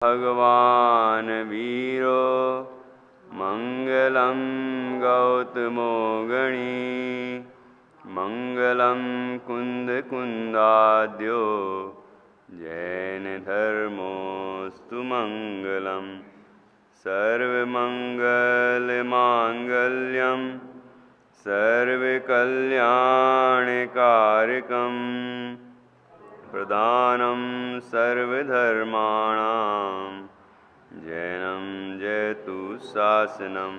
भगवान वीरो मंगलम गौतमो गणी मंगलम कुंद कुंदाद्यो जैन धर्मोस्तु मंगलम सर्वमंगल मांगल्यम सर्वकल्याणकारकम प्रधानम सर्वधर्माणां जैनं जयतु शासनं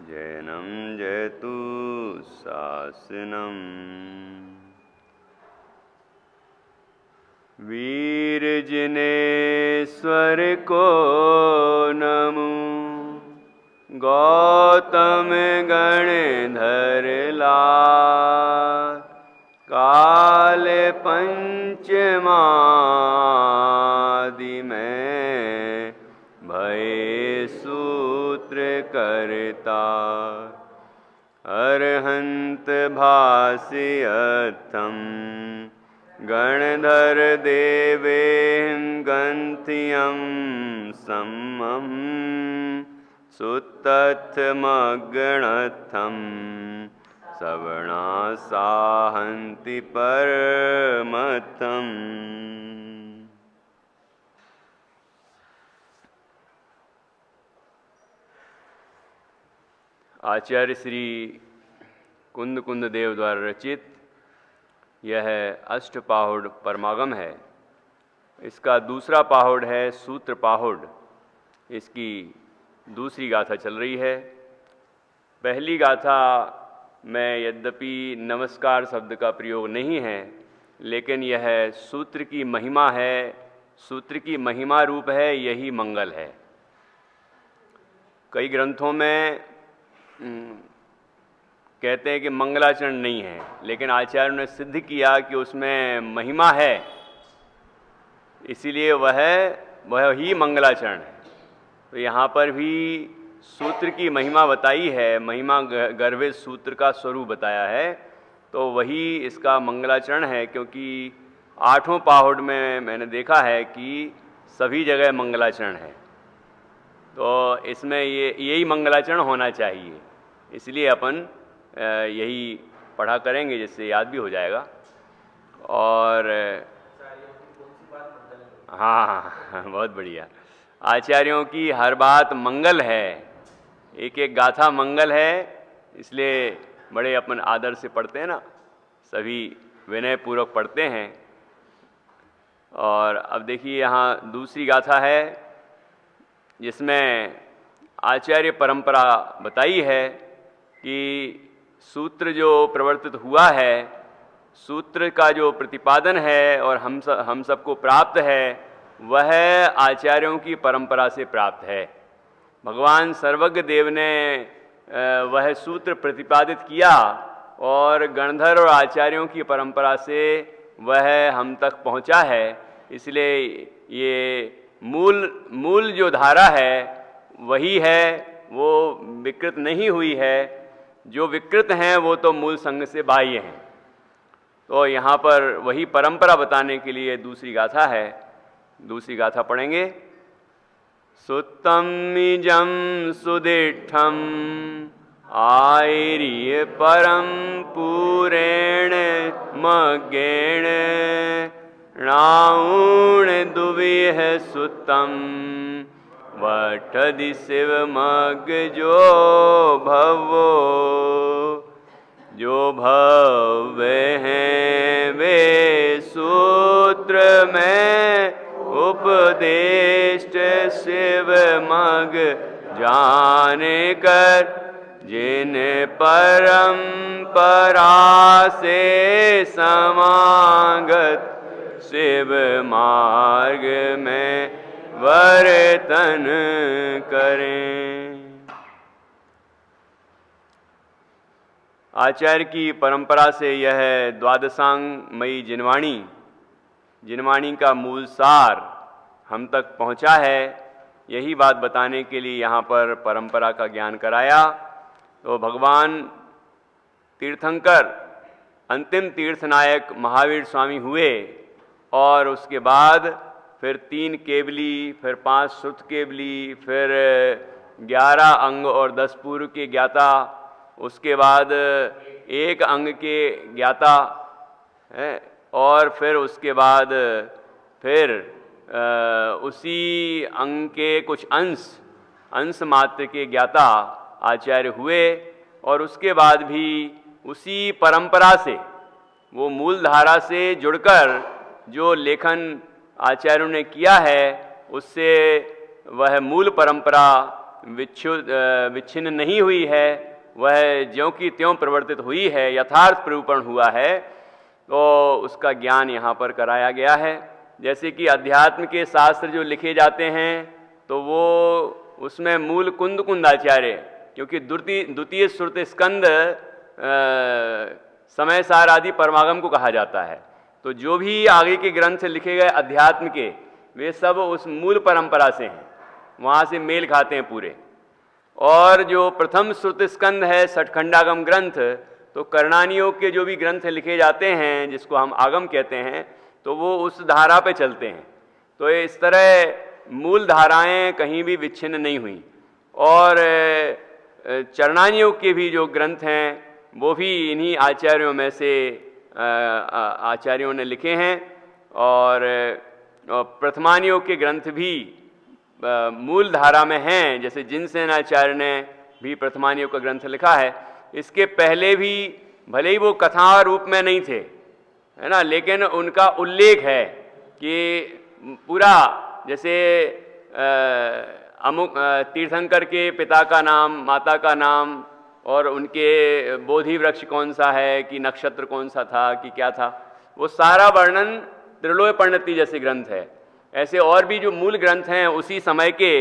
जैनं जयतु शासनम्। वीर जिनेश्वर को नमो गौतम गणधर लाल काल पंचमादि में भय सूत्र करता अरहंत भाष्यर्थम गणधर देवेन गंथियम सम्मम सुतथमगणथम सवर्णा साहन्ति परमथम। आचार्य श्री कुंद कुंद देव द्वारा रचित यह अष्टपाहुड़ परमागम है। इसका दूसरा पाहुड़ है सूत्र पाहुड़। इसकी दूसरी गाथा चल रही है। पहली गाथा में यद्यपि नमस्कार शब्द का प्रयोग नहीं है, लेकिन यह सूत्र की महिमा है, सूत्र की महिमा रूप है, यही मंगल है। कई ग्रंथों में कहते हैं कि मंगलाचरण नहीं है, लेकिन आचार्यों ने सिद्ध किया कि उसमें महिमा है, इसीलिए वह ही मंगलाचरण है। तो यहाँ पर भी सूत्र की महिमा बताई है, महिमा गर्भित सूत्र का स्वरूप बताया है, तो वही इसका मंगलाचरण है। क्योंकि आठों पाहुड़ में मैंने देखा है कि सभी जगह मंगलाचरण है, तो इसमें यही मंगलाचरण होना चाहिए। इसलिए अपन यही पढ़ा करेंगे, जिससे याद भी हो जाएगा। और हाँ, बहुत बढ़िया। आचार्यों की हर बात मंगल है, एक एक गाथा मंगल है, इसलिए बड़े अपन आदर से पढ़ते हैं ना, सभी विनय पूर्वक पढ़ते हैं। और अब देखिए यहाँ दूसरी गाथा है, जिसमें आचार्य परंपरा बताई है कि सूत्र जो प्रवर्तित हुआ है, सूत्र का जो प्रतिपादन है और हम सबको प्राप्त है, वह आचार्यों की परंपरा से प्राप्त है। भगवान सर्वज्ञ देव ने वह सूत्र प्रतिपादित किया और गणधर और आचार्यों की परंपरा से वह हम तक पहुंचा है। इसलिए ये मूल जो धारा है वही है, वो विकृत नहीं हुई है। जो विकृत हैं वो तो मूल संग से बाह्य हैं। तो यहाँ पर वही परंपरा बताने के लिए दूसरी गाथा है। दूसरी गाथा पढ़ेंगे। सुत्तम निजम सुदिष्ठम आयर्य परम पूरेण मज्ञेण नाऊण दुविह सुत्तम वठदि शिव मग जो भव्य हैं वे सूत्र में उपदेष्ट शिव मग जाने कर जिन परंपरा से समागत शिव मार्ग में वर्तन करें। आचार्य की परंपरा से यह द्वादशांगमयी जिनवाणी का मूल सार हम तक पहुंचा है। यही बात बताने के लिए यहाँ पर परंपरा का ज्ञान कराया। तो भगवान तीर्थंकर अंतिम तीर्थनायक महावीर स्वामी हुए और उसके बाद फिर 3 केवली, फिर 5 श्रुत केवली, फिर 11 अंग और 10 पूर्व के ज्ञाता, उसके बाद 1 अंग के ज्ञाता है, और फिर उसके बाद फिर उसी अंग के कुछ अंश मात्र के ज्ञाता आचार्य हुए। और उसके बाद भी उसी परंपरा से, वो मूल धारा से जुड़कर जो लेखन आचार्यों ने किया है, उससे वह मूल परंपरा विच्छिन्न नहीं हुई है, वह ज्यों की त्यों प्रवर्तित हुई है, यथार्थ प्ररूपण हुआ है। तो उसका ज्ञान यहाँ पर कराया गया है। जैसे कि अध्यात्म के शास्त्र जो लिखे जाते हैं, तो वो उसमें मूल कुंद आचार्य, क्योंकि द्वितीय श्रुत स्कंद समय सार आदि परमागम को कहा जाता है। तो जो भी आगे के ग्रंथ लिखे गए अध्यात्म के, वे सब उस मूल परंपरा से हैं, वहाँ से मेल खाते हैं पूरे। और जो प्रथम श्रुत स्कंद है, सठखंडागम ग्रंथ, तो कर्णानियों के जो भी ग्रंथ लिखे जाते हैं, जिसको हम आगम कहते हैं, तो वो उस धारा पे चलते हैं। तो इस तरह मूल धाराएं कहीं भी विच्छिन्न नहीं हुई। और चरणानियों के भी जो ग्रंथ हैं, वो भी इन्हीं आचार्यों में से आचार्यों ने लिखे हैं। और प्रथमानियों के ग्रंथ भी मूल धारा में हैं, जैसे जिनसेन आचार्य ने भी प्रथमानियों का ग्रंथ लिखा है। इसके पहले भी भले ही वो कथा रूप में नहीं थे, है ना, लेकिन उनका उल्लेख है कि पूरा, जैसे अमुक तीर्थंकर के पिता का नाम, माता का नाम, और उनके बोधि वृक्ष कौन सा है, कि नक्षत्र कौन सा था, कि क्या था, वो सारा वर्णन त्रिलोय परिणति जैसे ग्रंथ है। ऐसे और भी जो मूल ग्रंथ हैं उसी समय के,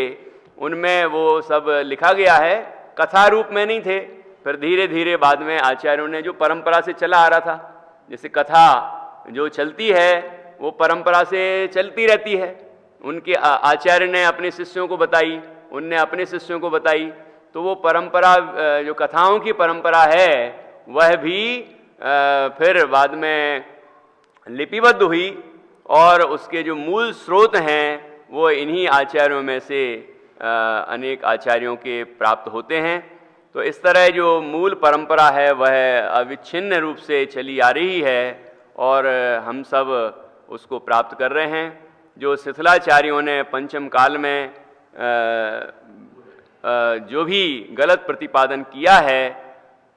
उनमें वो सब लिखा गया है, कथा रूप में नहीं थे। फिर धीरे धीरे बाद में आचार्यों ने, जो परंपरा से चला आ रहा था, जैसे कथा जो चलती है वो परंपरा से चलती रहती है, उनके आचार्य ने अपने शिष्यों को बताई, उनने अपने शिष्यों को बताई, तो वो परंपरा, जो कथाओं की परंपरा है, वह भी फिर बाद में लिपिबद्ध हुई। और उसके जो मूल स्रोत हैं, वो इन्हीं आचार्यों में से अनेक आचार्यों के प्राप्त होते हैं। तो इस तरह जो मूल परंपरा है, वह अविच्छिन्न रूप से चली आ रही है, और हम सब उसको प्राप्त कर रहे हैं। जो शिथिलाचार्यों ने पंचम काल में जो भी गलत प्रतिपादन किया है,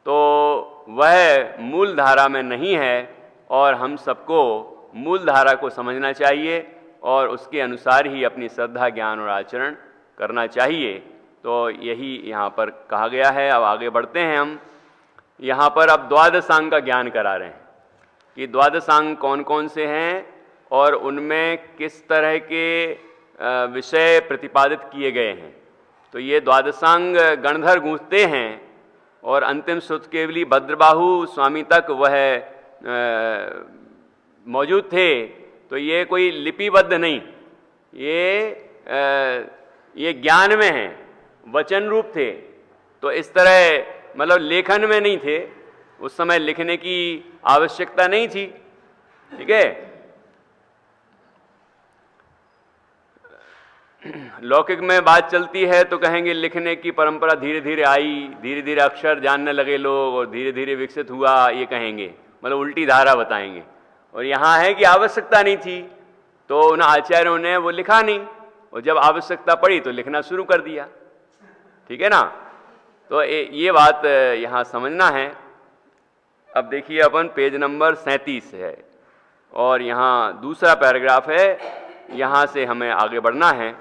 तो वह मूल धारा में नहीं है, और हम सबको मूल धारा को समझना चाहिए, और उसके अनुसार ही अपनी श्रद्धा, ज्ञान और आचरण करना चाहिए। तो यही यहाँ पर कहा गया है। अब आगे बढ़ते हैं हम। यहाँ पर अब द्वादशांग का ज्ञान करा रहे हैं कि द्वादशांग कौन कौन से हैं, और उनमें किस तरह के विषय प्रतिपादित किए गए हैं। तो ये द्वादशांग गणधर गूंजते हैं, और अंतिम श्रुत केवली भद्रबाहु स्वामी तक वह मौजूद थे। तो ये कोई लिपिबद्ध नहीं, ये ज्ञान में हैं, वचन रूप थे। तो इस तरह मतलब लेखन में नहीं थे, उस समय लिखने की आवश्यकता नहीं थी। ठीक है, लौकिक में बात चलती है तो कहेंगे लिखने की परंपरा धीरे धीरे आई, धीरे धीरे अक्षर जानने लगे लोग, और धीरे धीरे विकसित हुआ, ये कहेंगे, मतलब उल्टी धारा बताएंगे। और यहाँ है कि आवश्यकता नहीं थी, तो उन आचार्यों ने वो लिखा नहीं, और जब आवश्यकता पड़ी तो लिखना शुरू कर दिया। ठीक है ना, तो ये बात यहाँ समझना है। अब देखिए, अपन पेज नंबर 37 है, और यहाँ दूसरा पैराग्राफ है, यहाँ से हमें आगे बढ़ना है।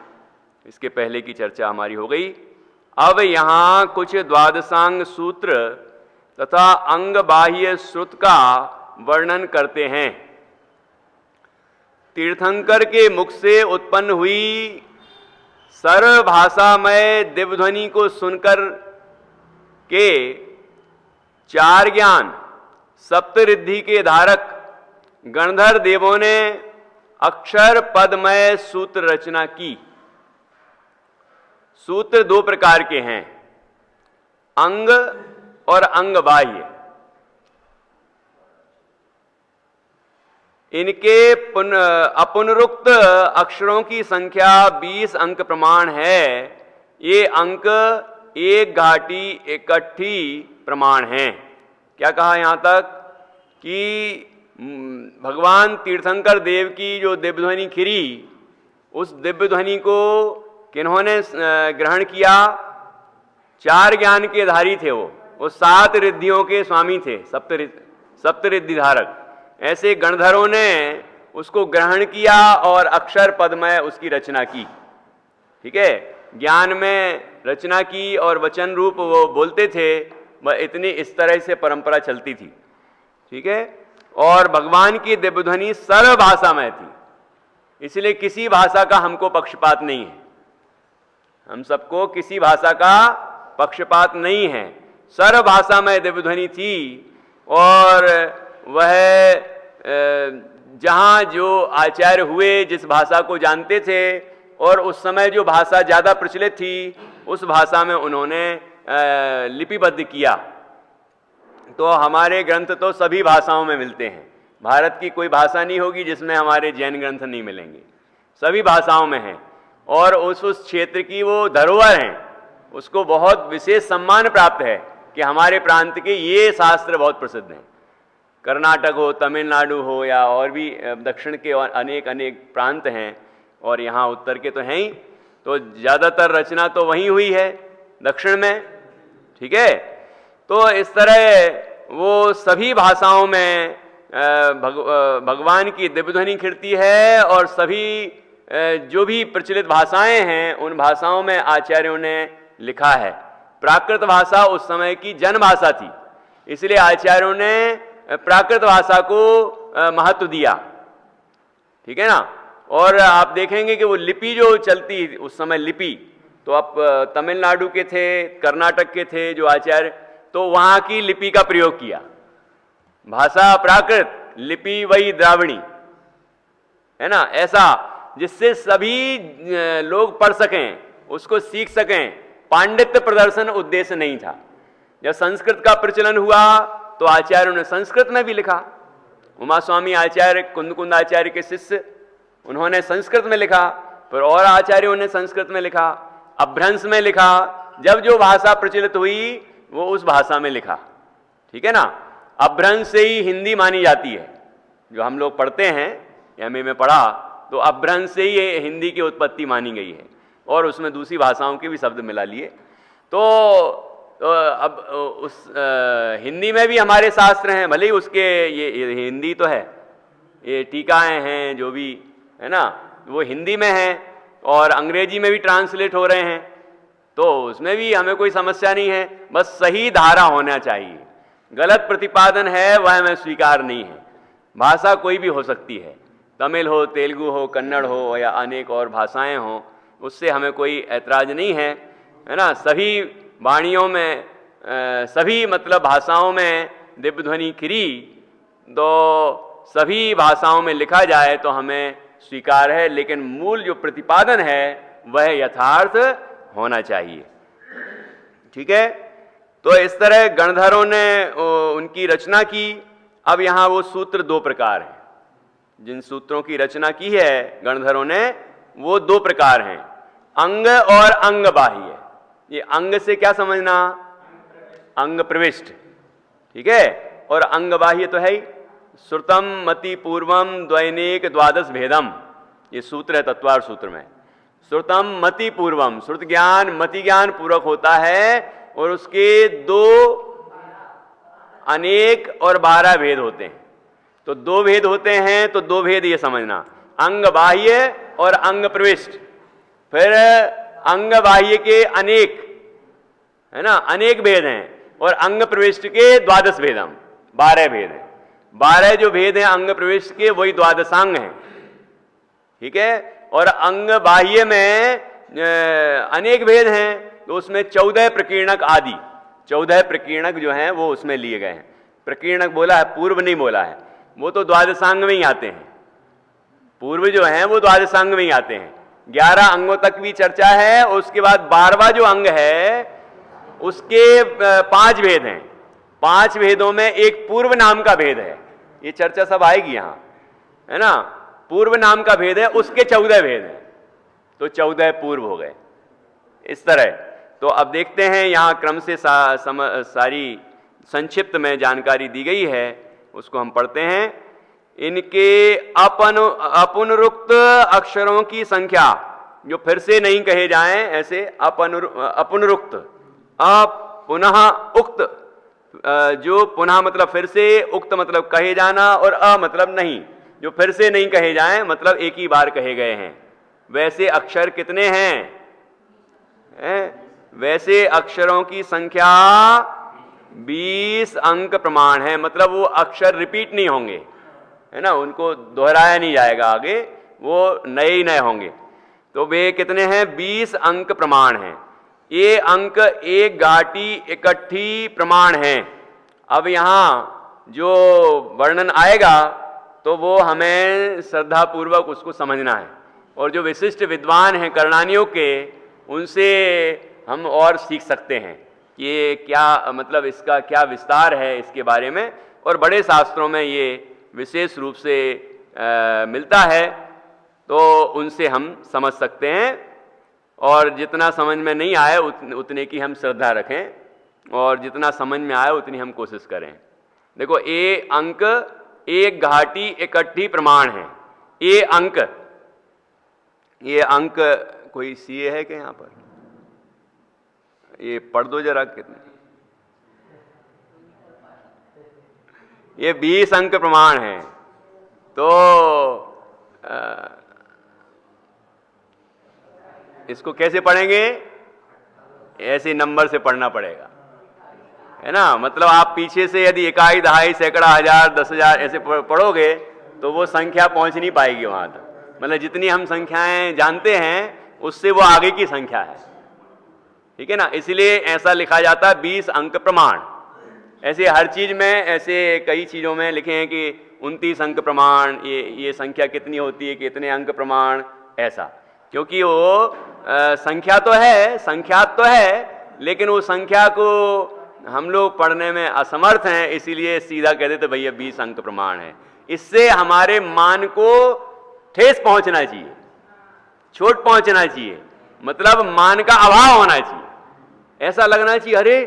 इसके पहले की चर्चा हमारी हो गई। अब यहाँ कुछ द्वादशांग सूत्र तथा अंग बाह्य श्रुत का वर्णन करते हैं। तीर्थंकर के मुख से उत्पन्न हुई सर्व भाषामय दिव्य ध्वनि को सुनकर के 4 ज्ञान सप्त रिद्धि के धारक गणधर देवों ने अक्षर पदमय सूत्र रचना की। सूत्र 2 प्रकार के हैं, अंग और अंग बाह्य। इनके अपुनरुक्त अक्षरों की संख्या 20 अंक प्रमाण है। ये अंक एक घाटी इकट्ठी प्रमाण हैं। क्या कहा यहां तक कि भगवान तीर्थंकर देव की जो दिव्य ध्वनि खिरी, उस दिव्य ध्वनि को किन्होंने ग्रहण किया? 4 ज्ञान के धारी थे वो 7 रिद्धियों के स्वामी थे, सप्तरिद्धि धारक। ऐसे गणधरों ने उसको ग्रहण किया और अक्षर पद में उसकी रचना की। ठीक है, ज्ञान में रचना की और वचन रूप वो बोलते थे। वह इतनी इस तरह से परंपरा चलती थी। ठीक है, और भगवान की दिव्य ध्वनि सर्व भाषा में थी, इसलिए किसी भाषा का हमको पक्षपात नहीं है। हम सबको किसी भाषा का पक्षपात नहीं है। सर्व भाषा में दिव्य ध्वनि थी और वह जहाँ जो आचार्य हुए जिस भाषा को जानते थे और उस समय जो भाषा ज़्यादा प्रचलित थी उस भाषा में उन्होंने लिपिबद्ध किया। तो हमारे ग्रंथ तो सभी भाषाओं में मिलते हैं। भारत की कोई भाषा नहीं होगी जिसमें हमारे जैन ग्रंथ नहीं मिलेंगे, सभी भाषाओं में हैं। और उस क्षेत्र की वो धरोहर हैं, उसको बहुत विशेष सम्मान प्राप्त है कि हमारे प्रांत के ये शास्त्र बहुत प्रसिद्ध हैं। कर्नाटक हो, तमिलनाडु हो या और भी दक्षिण के और अनेक प्रांत हैं, और यहाँ उत्तर के तो हैं ही। तो ज़्यादातर रचना तो वहीं हुई है दक्षिण में। ठीक है, तो इस तरह वो सभी भाषाओं में भगवान की दिव्य ध्वनि खिड़ती है। और सभी जो भी प्रचलित भाषाएं हैं उन भाषाओं में आचार्यों ने लिखा है। प्राकृत भाषा उस समय की जन भाषा थी, इसलिए आचार्यों ने प्राकृत भाषा को महत्व दिया। ठीक है ना। और आप देखेंगे कि वो लिपि जो चलती उस समय लिपि, तो आप तमिलनाडु के थे, कर्नाटक के थे जो आचार्य, तो वहाँ की लिपि का प्रयोग किया। भाषा प्राकृत, लिपि वही द्राविणी, है ना, ऐसा जिससे सभी लोग पढ़ सकें, उसको सीख सकें। पांडित्य प्रदर्शन उद्देश्य नहीं था। जब संस्कृत का प्रचलन हुआ तो आचार्यों ने संस्कृत में भी लिखा। उमा स्वामी आचार्य, कुंद आचार्य के शिष्य, उन्होंने संस्कृत में लिखा, फिर और आचार्यों ने संस्कृत में लिखा, अभ्रंश में लिखा। जब जो भाषा प्रचलित हुई वो उस भाषा में लिखा। ठीक है ना। अभ्रंश से ही हिंदी मानी जाती है। जो हम लोग पढ़ते हैं, एमए में पढ़ा, तो अभ्रंश से ही हिंदी की उत्पत्ति मानी गई है, और उसमें दूसरी भाषाओं के भी शब्द मिला लिए। तो अब उस हिंदी में भी हमारे शास्त्र हैं, भले ही उसके ये हिंदी तो है, ये टीकाएं हैं जो भी है ना, वो हिंदी में हैं और अंग्रेजी में भी ट्रांसलेट हो रहे हैं। तो उसमें भी हमें कोई समस्या नहीं है, बस सही धारा होना चाहिए। गलत प्रतिपादन है वह हमें स्वीकार नहीं है। भाषा कोई भी हो सकती है, तमिल हो, तेलुगु हो, कन्नड़ हो या अनेक और भाषाएं हों, उससे हमें कोई ऐतराज नहीं है, है ना। सभी वाणियों में सभी मतलब भाषाओं में दिव्य ध्वनि खिरी, तो सभी भाषाओं में लिखा जाए तो हमें स्वीकार है, लेकिन मूल जो प्रतिपादन है वह यथार्थ होना चाहिए। ठीक है। तो इस तरह गणधरों ने उनकी रचना की। अब यहाँ वो सूत्र 2 प्रकार हैं। जिन सूत्रों की रचना की है गणधरों ने, वो 2 प्रकार हैं, अंग और अंग बाह्य। ये अंग से क्या समझना? अंग प्रविष्ट। ठीक है। और अंग बाह्य तो है ही। श्रुतम मति पूर्वम द्वैनेक द्वादश भेदम, ये सूत्र है तत्वार सूत्र में। श्रुतम मति पूर्वम, श्रुत ज्ञान मति ज्ञान पूर्वक होता है, और उसके 2 अनेक और 12 भेद होते हैं। तो 2 भेद होते हैं, तो 2 भेद ये समझना, अंग बाह्य और अंग प्रविष्ट। फिर अंग बाह्य के अनेक, है ना, अनेक भेद हैं, और अंग प्रविष्ट के द्वादश भेदम, 12 भेद हैं। 12 जो भेद हैं अंग प्रविष्ट के, वही द्वादशांग हैं। ठीक है। और अंग बाह्य में अनेक भेद हैं, तो उसमें 14 प्रकीर्णक आदि, 14 प्रकीर्णक जो हैं वो उसमें लिए गए हैं। प्रकीर्णक बोला है, पूर्व नहीं बोला है, वो तो द्वादशांग में ही आते हैं। पूर्व जो हैं वो द्वादशांग में ही आते हैं। 11 अंगों तक भी चर्चा है। उसके बाद 12वां जो अंग है उसके 5 भेद हैं। 5 भेदों में एक पूर्व नाम का भेद है। ये चर्चा सब आएगी यहाँ। है ना, पूर्व नाम का भेद है, उसके 14 भेद हैं, तो 14 पूर्व हो गए। इस तरह तो अब देखते हैं यहाँ क्रम से सारी संक्षिप्त में जानकारी दी गई है, उसको हम पढ़ते हैं। इनके अपुनरुक्त अक्षरों की संख्या, जो फिर से नहीं कहे जाएं, ऐसे अपुनरुक्त, पुनः उक्त, जो पुनः मतलब फिर से, उक्त मतलब कहे जाना, और मतलब नहीं, जो फिर से नहीं कहे जाएं मतलब एक ही बार कहे गए हैं, वैसे अक्षर कितने हैं? वैसे अक्षरों की संख्या 20 अंक प्रमाण है, मतलब वो अक्षर रिपीट नहीं होंगे, है ना, उनको दोहराया नहीं जाएगा आगे, वो नए ही नए होंगे। तो वे कितने हैं? 20 अंक प्रमाण हैं। ये अंक एक घाटी इकट्ठी प्रमाण हैं। अब यहाँ जो वर्णन आएगा तो वो हमें श्रद्धापूर्वक उसको समझना है, और जो विशिष्ट विद्वान हैं करणानियों के, उनसे हम और सीख सकते हैं कि ये क्या मतलब, इसका क्या विस्तार है इसके बारे में, और बड़े शास्त्रों में ये विशेष रूप से मिलता है, तो उनसे हम समझ सकते हैं। और जितना समझ में नहीं आए उतने की हम श्रद्धा रखें, और जितना समझ में आए उतनी हम कोशिश करें। देखो, ये अंक एक घाटी इकट्ठी प्रमाण है। ये अंक कोई सीए है क्या यहाँ पर? ये पढ़ दो जरा, कितने? ये 20 अंक प्रमाण है। तो इसको कैसे पढ़ेंगे? ऐसे नंबर से पढ़ना पड़ेगा, है ना। मतलब आप पीछे से यदि इकाई, दहाई, सैकड़ा, हजार, 10,000 ऐसे पढ़ोगे तो वो संख्या पहुंच नहीं पाएगी वहां तक। मतलब जितनी हम संख्याएं जानते हैं उससे वो आगे की संख्या है, ठीक है ना। इसलिए ऐसा लिखा जाता है 20 अंक प्रमाण। ऐसे हर चीज में, ऐसे कई चीजों में लिखे हैं कि 29 अंक प्रमाण, ये संख्या कितनी होती है, कितने अंक प्रमाण, ऐसा। क्योंकि वो संख्या तो है, संख्यात तो है, लेकिन वो संख्या को हम लोग पढ़ने में असमर्थ हैं, इसीलिए सीधा कह देते भैया 20 अंक प्रमाण है। इससे हमारे मान को ठेस पहुंचना चाहिए, चोट पहुंचना चाहिए, मतलब मान का अभाव होना चाहिए। ऐसा लगना चाहिए अरे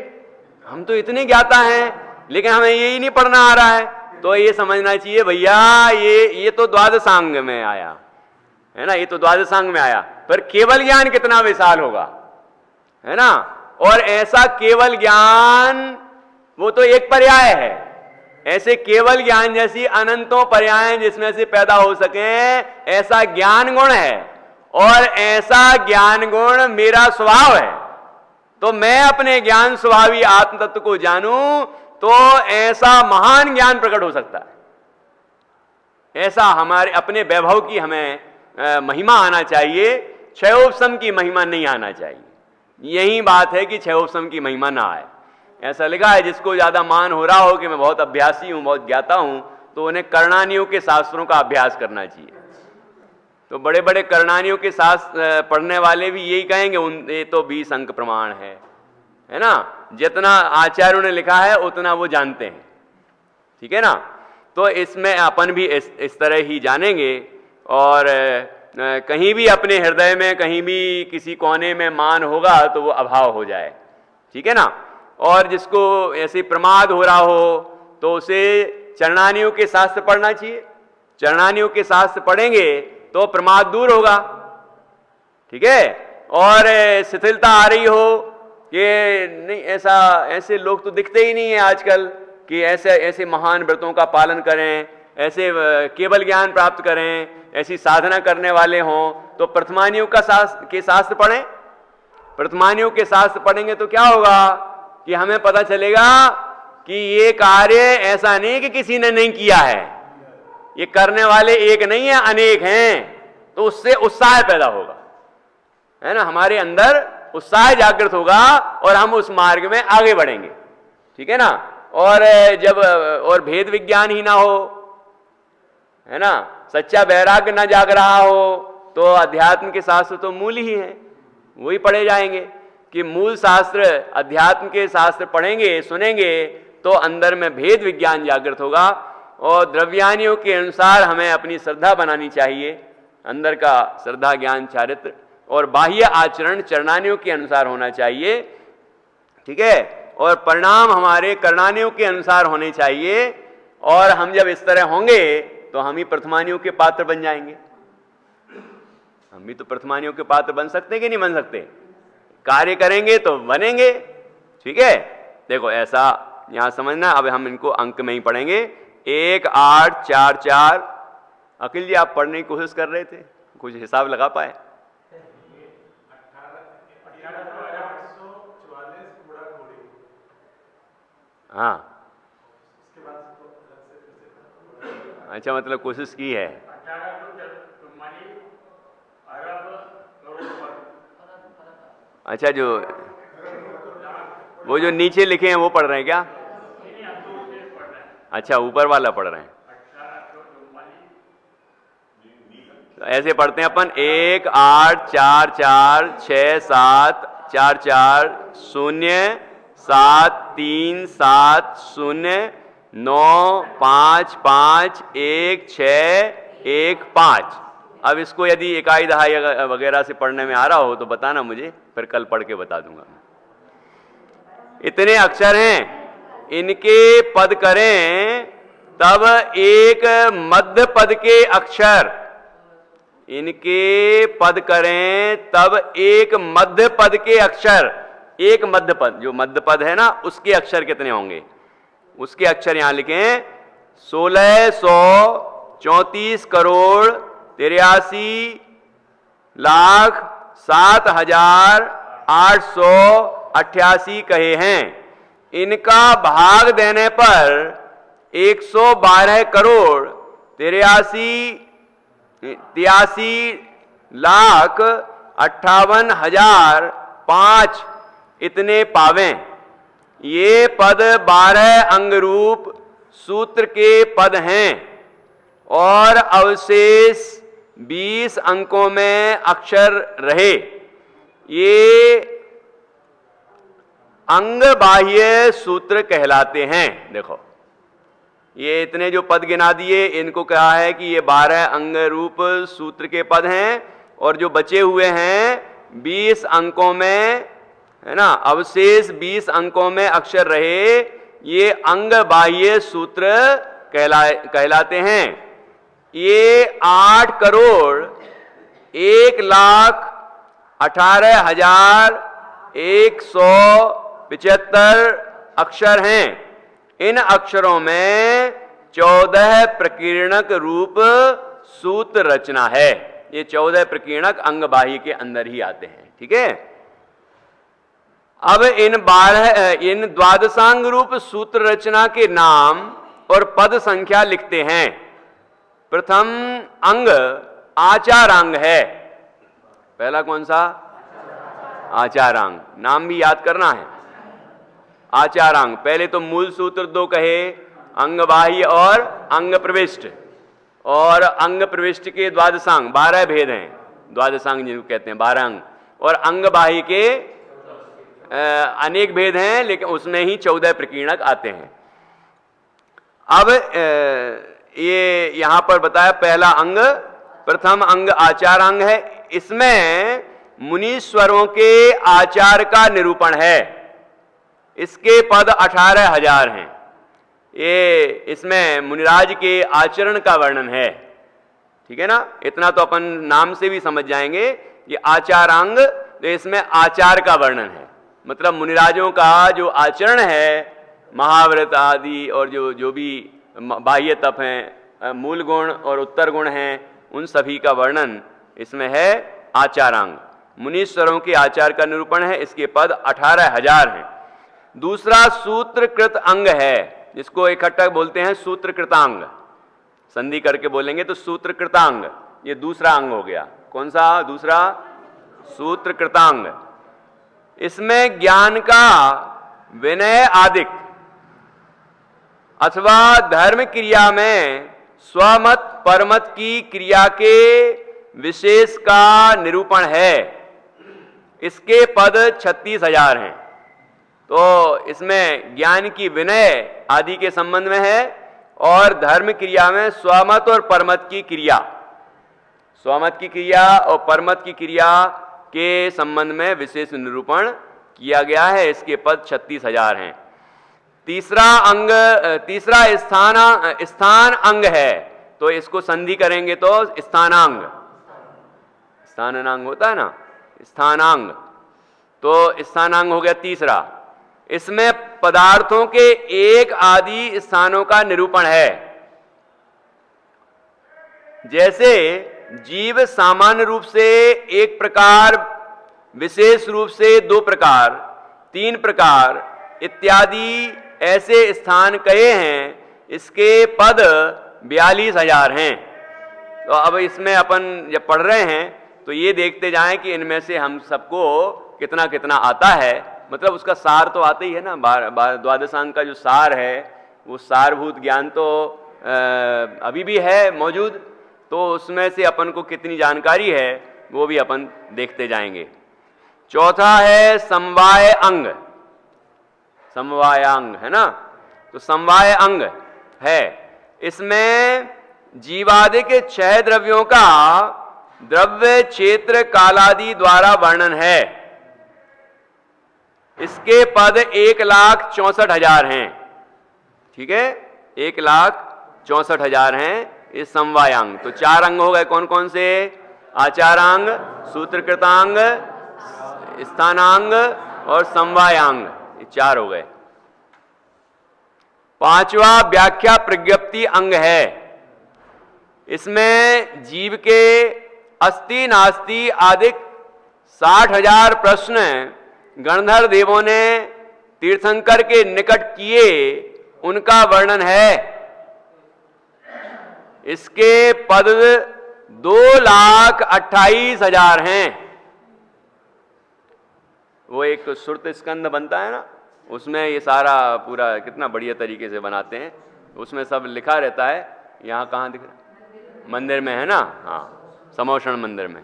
हम तो इतने ज्ञाता हैं लेकिन हमें यही नहीं पढ़ना आ रहा है। तो ये समझना चाहिए भैया ये तो द्वादशांग में आया, है ना, ये तो द्वादशांग में आया, पर केवल ज्ञान कितना विशाल होगा, है ना। और ऐसा केवल ज्ञान वो तो एक पर्याय है, ऐसे केवल ज्ञान जैसी अनंतों पर्याय जिसमें से पैदा हो सके, ऐसा ज्ञान गुण है। और ऐसा ज्ञान गुण मेरा स्वभाव है, तो मैं अपने ज्ञान स्वभावी आत्म तत्व को जानूं तो ऐसा महान ज्ञान प्रकट हो सकता है। ऐसा हमारे अपने वैभव की हमें महिमा आना चाहिए, क्षयोपशम की महिमा नहीं आना चाहिए। यही बात है कि क्षयोपशम की महिमा ना आए। ऐसा लिखा है जिसको ज्यादा मान हो रहा हो कि मैं बहुत अभ्यासी हूं, बहुत ज्ञाता हूं, तो उन्हें करणानियों के शास्त्रों का अभ्यास करना चाहिए। तो बड़े बड़े करणानियों के शास्त्र पढ़ने वाले भी यही कहेंगे ये तो 20 अंक प्रमाण है ना। जितना आचार्यों ने लिखा है उतना वो जानते हैं, ठीक है ना। तो इसमें अपन भी इस तरह ही जानेंगे, और कहीं भी अपने हृदय में कहीं भी किसी कोने में मान होगा तो वो अभाव हो जाए, ठीक है ना। और जिसको ऐसे प्रमाद हो रहा हो तो उसे चरणानियों के शास्त्र पढ़ना चाहिए। चरणानियों के शास्त्र पढ़ेंगे तो प्रमाद दूर होगा, ठीक है। और शिथिलता आ रही हो कि नहीं, ऐसे लोग तो दिखते ही नहीं है आजकल कि ऐसे महान व्रतों का पालन करें, ऐसे केवल ज्ञान प्राप्त करें, ऐसी साधना करने वाले हों, तो प्रथमानियों के शास्त्र पढ़ें। प्रथमानियों के शास्त्र पढ़ेंगे तो क्या होगा कि हमें पता चलेगा कि ये कार्य ऐसा नहीं कि किसी ने नहीं किया है, ये करने वाले एक नहीं है, अनेक हैं। तो उससे उत्साह पैदा होगा, है ना, हमारे अंदर उत्साह जागृत होगा और हम उस मार्ग में आगे बढ़ेंगे, ठीक है ना। और जब और भेद विज्ञान ही ना हो, है ना, सच्चा वैराग्य ना जाग रहा हो, तो अध्यात्म के शास्त्र तो मूल ही हैं, वही पढ़े जाएंगे। कि मूल शास्त्र अध्यात्म के शास्त्र पढ़ेंगे, सुनेंगे, तो अंदर में भेद विज्ञान जागृत होगा और द्रव्यानियों के अनुसार हमें अपनी श्रद्धा बनानी चाहिए, अंदर का श्रद्धा ज्ञान चारित्र, और बाह्य आचरण चरणानियों के अनुसार होना चाहिए, ठीक है, और परिणाम हमारे करणानियों के अनुसार होने चाहिए। और हम जब इस तरह होंगे तो हम ही प्रथमानियों के पात्र बन जाएंगे। हम भी तो प्रथमानियों के पात्र बन सकते हैं कि नहीं बन सकते? कार्य करेंगे तो बनेंगे, ठीक है। देखो ऐसा यहां समझना। अब हम इनको अंक में ही पढ़ेंगे। 1 8 4 4। अखिल जी आप पढ़ने की कोशिश कर रहे थे, कुछ हिसाब लगा पाए? हाँ, अच्छा, मतलब कोशिश की है। अच्छा, जो वो जो नीचे लिखे हैं वो पढ़ रहे हैं क्या? अच्छा, ऊपर वाला पढ़ रहे हैं। तो ऐसे पढ़ते हैं अपन। 1 8 4 4 6 7 4 4 0 7 3 7 0 9 5 5 1 6 1 5। अब इसको यदि इकाई दहाई वगैरह से पढ़ने में आ रहा हो तो बताना मुझे, फिर कल पढ़ के बता दूंगा। इतने अक्षर हैं, इनके पद करें तब एक मध्य पद के अक्षर, इनके पद करें तब एक मध्य पद के अक्षर, एक मध्य पद, जो मध्य पद है ना उसके अक्षर कितने होंगे? उसके अक्षर यहां लिखें 1634 करोड़ 83 लाख 7,888 कहे हैं। इनका भाग देने पर 112 करोड़ 83 लाख 58,005 इतने पावें। ये पद 12 अंग रूप सूत्र के पद हैं और अवशेष 20 अंकों में अक्षर रहे। ये अंग बाह्य सूत्र कहलाते हैं। देखो ये इतने जो पद गिना दिए, इनको कहा है कि ये 12 अंग रूप सूत्र के पद हैं, और जो बचे हुए हैं 20 अंकों में, है ना, अवशेष 20 अंकों में अक्षर रहे, ये अंग बाह्य सूत्र कहलाते हैं। ये 8 करोड़ 1,18,175 अक्षर हैं। इन अक्षरों में 14 प्रकीर्णक रूप सूत्र रचना है। ये 14 प्रकीर्णक अंग बाह्य के अंदर ही आते हैं, ठीक है। अब इन 12 रूप सूत्र रचना के नाम और पद संख्या लिखते हैं। प्रथम अंग आचारांग है। पहला कौन सा? आचारांग। नाम भी याद करना है। आचारांग। पहले तो मूल सूत्र 2 कहे, अंग बाह्य और अंग प्रविष्ट, और अंग प्रविष्ट के द्वादशांग 12 भेद हैं। द्वादशांग जिनको कहते हैं 12 अंग, और अंग बाह्य के अनेक भेद हैं, लेकिन उसमें ही 14 प्रकीर्णक आते हैं। अब ये यहां पर बताया पहला अंग, प्रथम अंग आचारांग है। इसमें मुनीश्वरों के आचार का निरूपण है। इसके पद 18,000 हैं। ये इसमें मुनिराज के आचरण का वर्णन है, ठीक है ना। इतना तो अपन नाम से भी समझ जाएंगे। ये आचारांग, तो इसमें आचार का वर्णन है, मतलब मुनिराजों का जो आचरण है, महाव्रत आदि, और जो भी बाह्य तप हैं, मूल गुण और उत्तर गुण हैं, उन सभी का वर्णन इसमें है। आचारांग मुनीश्वरों के आचार का निरूपण है। इसके पद 18,000 हैं। दूसरा सूत्रकृत अंग है, जिसको इकट्ठा बोलते हैं सूत्रकृतांग। संधि करके बोलेंगे तो सूत्रकृतांग, ये दूसरा अंग हो गया। कौन सा दूसरा? सूत्रकृतांग। इसमें ज्ञान का विनय आदिक अथवा धर्म क्रिया में स्वमत परमत की क्रिया के विशेष का निरूपण है। इसके पद 36,000 हैं। तो इसमें ज्ञान की विनय आदि के संबंध में है, और धर्म क्रिया में स्वमत और परमत की क्रिया, स्वमत की क्रिया और परमत की क्रिया के संबंध में विशेष निरूपण किया गया है। इसके पद 36,000 हैं। तीसरा अंग, तीसरा स्थान अंग है, तो इसको संधि करेंगे तो स्थानांग, स्थानांग होता है ना, स्थानांग, तो स्थानांग हो गया तीसरा। इसमें पदार्थों के एक आदि स्थानों का निरूपण है। जैसे जीव सामान्य रूप से एक प्रकार, विशेष रूप से दो प्रकार, तीन प्रकार इत्यादि ऐसे स्थान कहे हैं। इसके पद 42,000 हैं। तो अब इसमें अपन जब पढ़ रहे हैं तो ये देखते जाएं कि इनमें से हम सबको कितना कितना आता है। मतलब उसका सार तो आता ही है ना, द्वादशांग का जो सार है वो सारभूत ज्ञान तो अभी भी है मौजूद, तो उसमें से अपन को कितनी जानकारी है वो भी अपन देखते जाएंगे। चौथा है समवाय अंग, समवायांग है ना, तो समवाय अंग है। इसमें जीवादि के 6 द्रव्यों का द्रव्य क्षेत्र कालादि द्वारा वर्णन है। इसके पद 1,64,000 हैं। ठीक है, 1,64,000 हैं इस समवायांग। तो 4 अंग हो गए, कौन कौन से? आचारांग, सूत्रकृतांग, स्थानांग और समवायांग, ये 4 हो गए। 5वां व्याख्या प्रज्ञप्ति अंग है। इसमें जीव के अस्ति नास्ति आदि 60,000 प्रश्न गणधर देवों ने तीर्थंकर के निकट किए, उनका वर्णन है। इसके पद 2,28,000 हैं। वो एक सुरत स्कंद बनता है ना, उसमें ये सारा पूरा कितना बढ़िया तरीके से बनाते हैं, उसमें सब लिखा रहता है। यहाँ कहाँ दिख रहा है? मंदिर में है ना, हाँ, समोषण मंदिर में,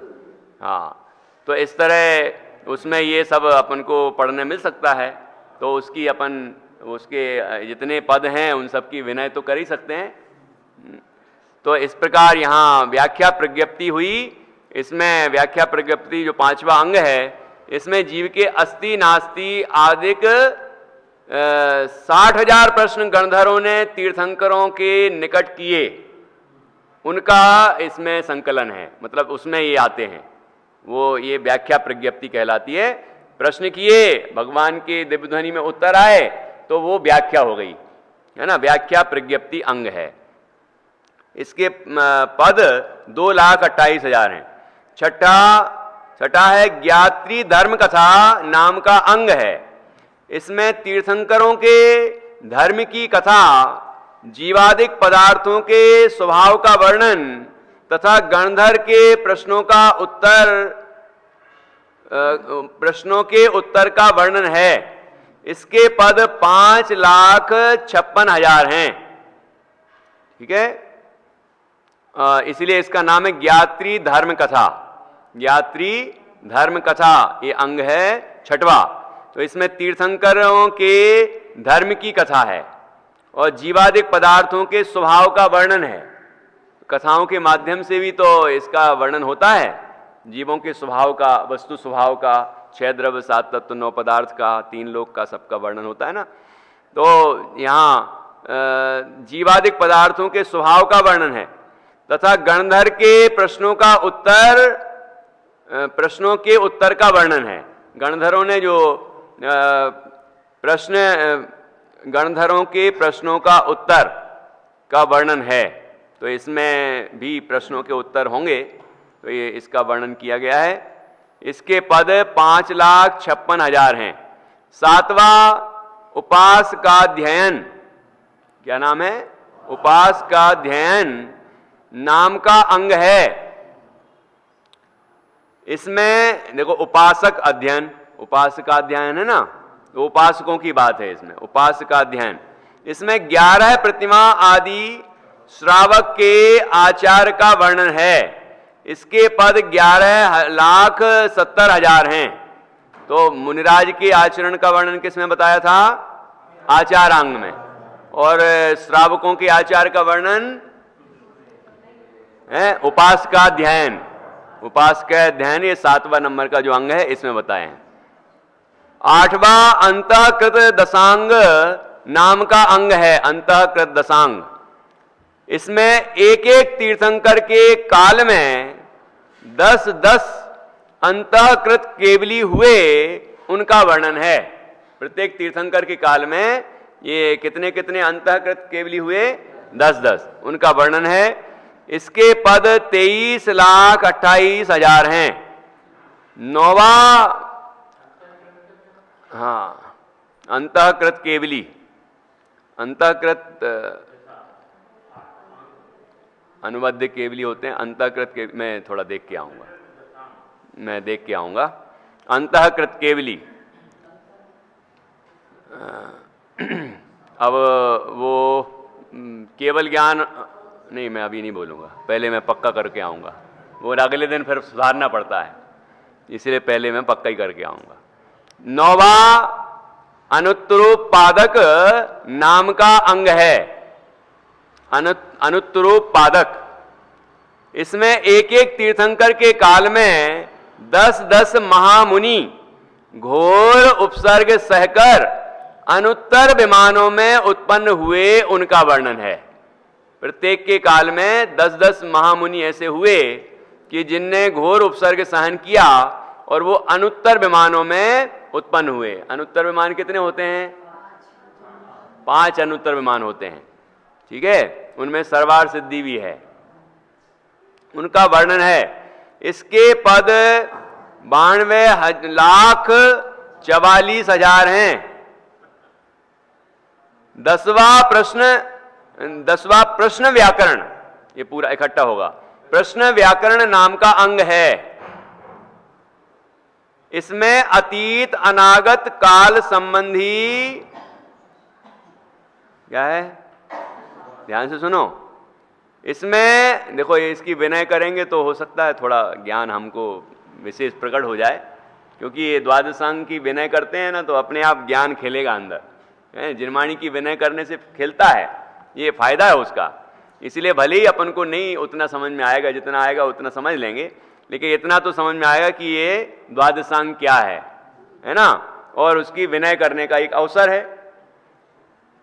हाँ। तो इस तरह उसमें ये सब अपन को पढ़ने मिल सकता है। तो उसकी अपन, उसके जितने पद हैं उन सब की विनय तो कर ही सकते हैं। तो इस प्रकार यहाँ व्याख्या प्रज्ञप्ति हुई। इसमें व्याख्या प्रज्ञप्ति जो 5वां अंग है, इसमें जीव के अस्ति नास्ति आदिक 60,000 प्रश्न गणधरों ने तीर्थंकरों के निकट किए, उनका इसमें संकलन है। मतलब उसमें ये आते हैं, वो ये व्याख्या प्रज्ञप्ति कहलाती है। प्रश्न किए, भगवान के दिव्य ध्वनि में उत्तर आए, तो वो व्याख्या हो गई, है ना, व्याख्या प्रज्ञप्ति अंग है। इसके पद 2,28,000 हैं। छठा है ज्ञात्री धर्म कथा नाम का अंग है। इसमें तीर्थंकरों के धर्म की कथा, जीवादिक पदार्थों के स्वभाव का वर्णन तथा गणधर के प्रश्नों के उत्तर का वर्णन है। इसके पद 5,56,000 हैं। ठीक है, इसलिए इसका नाम है ज्ञात्री धर्म कथा। ज्ञात्री धर्म कथा ये अंग है 6वां। तो इसमें तीर्थंकरों के धर्म की कथा है और जीवादिक पदार्थों के स्वभाव का वर्णन है। कथाओं के माध्यम से भी तो इसका वर्णन होता है, जीवों के स्वभाव का, वस्तु स्वभाव का, 6 द्रव्य 7 तत्व 9 पदार्थ का, 3 लोक का, सबका वर्णन होता है ना। तो यहाँ जीवादिक पदार्थों के स्वभाव का वर्णन है तथा गणधर के प्रश्नों के उत्तर का वर्णन है। गणधरों ने जो गणधरों के प्रश्नों का उत्तर का वर्णन है, तो इसमें भी प्रश्नों के उत्तर होंगे, तो ये इसका वर्णन किया गया है। इसके पद 5,56,000 हैं। 7वां उपास का अध्ययन, क्या नाम है? उपास का अध्ययन नाम का अंग है। इसमें देखो उपासक अध्ययन, उपासका अध्ययन है ना, तो उपासकों की बात है इसमें, उपासका अध्ययन। इसमें 11 प्रतिमा आदि श्रावक के आचार का वर्णन है। इसके पद 11,70,000 हैं। तो मुनिराज के आचरण का वर्णन किसमें बताया था? आचारांग में। और श्रावकों के आचार का वर्णन है उपासकाध्यायन। उपासकाध्यायन ये 7वां नंबर का जो अंग है इसमें बताए हैं। 8वां अंतःकृत दशांग नाम का अंग है, अंतःकृत दशांग। इसमें एक एक तीर्थंकर के काल में 10-10 अंतःकृत केवली हुए उनका वर्णन है। प्रत्येक तीर्थंकर के काल में ये कितने कितने अंतःकृत केवली हुए, 10-10 उनका वर्णन है। इसके पद 23,28,000 हैं। 9वां अंतःकृत केवली, अंतःकृत अनुबद्ध केवली होते हैं। अंतःकृत के मैं थोड़ा देख के आऊंगा, अंतःकृत केवली। अब वो केवल ज्ञान नहीं, मैं अभी नहीं बोलूंगा, पहले मैं पक्का करके आऊंगा। वो अगले दिन फिर सुधारना पड़ता है, इसलिए पहले मैं पक्का ही करके आऊंगा। 9वां अनुत्तरोपादक नाम का अंग है, अनुत्तरोपादक। इसमें एक एक तीर्थंकर के काल में 10-10 महामुनि घोर उपसर्ग सहकर अनुत्तर विमानों में उत्पन्न हुए उनका वर्णन है। प्रत्येक के काल में 10-10 महामुनि ऐसे हुए कि जिनने घोर उपसर्ग सहन किया और वो अनुत्तर विमानों में उत्पन्न हुए। अनुत्तर विमान कितने होते हैं? 5 अनुत्तर विमान होते हैं, ठीक है। उनमें सर्वार सिद्धि भी है, उनका वर्णन है। इसके पद 92,44,000 हैं। 10वां प्रश्न व्याकरण, ये पूरा इकट्ठा होगा। प्रश्न व्याकरण नाम का अंग है। इसमें अतीत अनागत काल संबंधी क्या है, ध्यान से सुनो। इसमें देखो, इसकी विनय करेंगे तो हो सकता है थोड़ा ज्ञान हमको विशेष प्रकट हो जाए, क्योंकि ये द्वादशांग की विनय करते हैं ना तो अपने आप ज्ञान खिलेगा अंदर। जिनवाणी की विनय करने से खिलता है, ये फायदा है उसका। इसलिए भले ही अपन को नहीं उतना समझ में आएगा, जितना आएगा उतना समझ लेंगे, लेकिन इतना तो समझ में आएगा कि ये द्वादशांग क्या है ना, और उसकी विनय करने का एक अवसर है।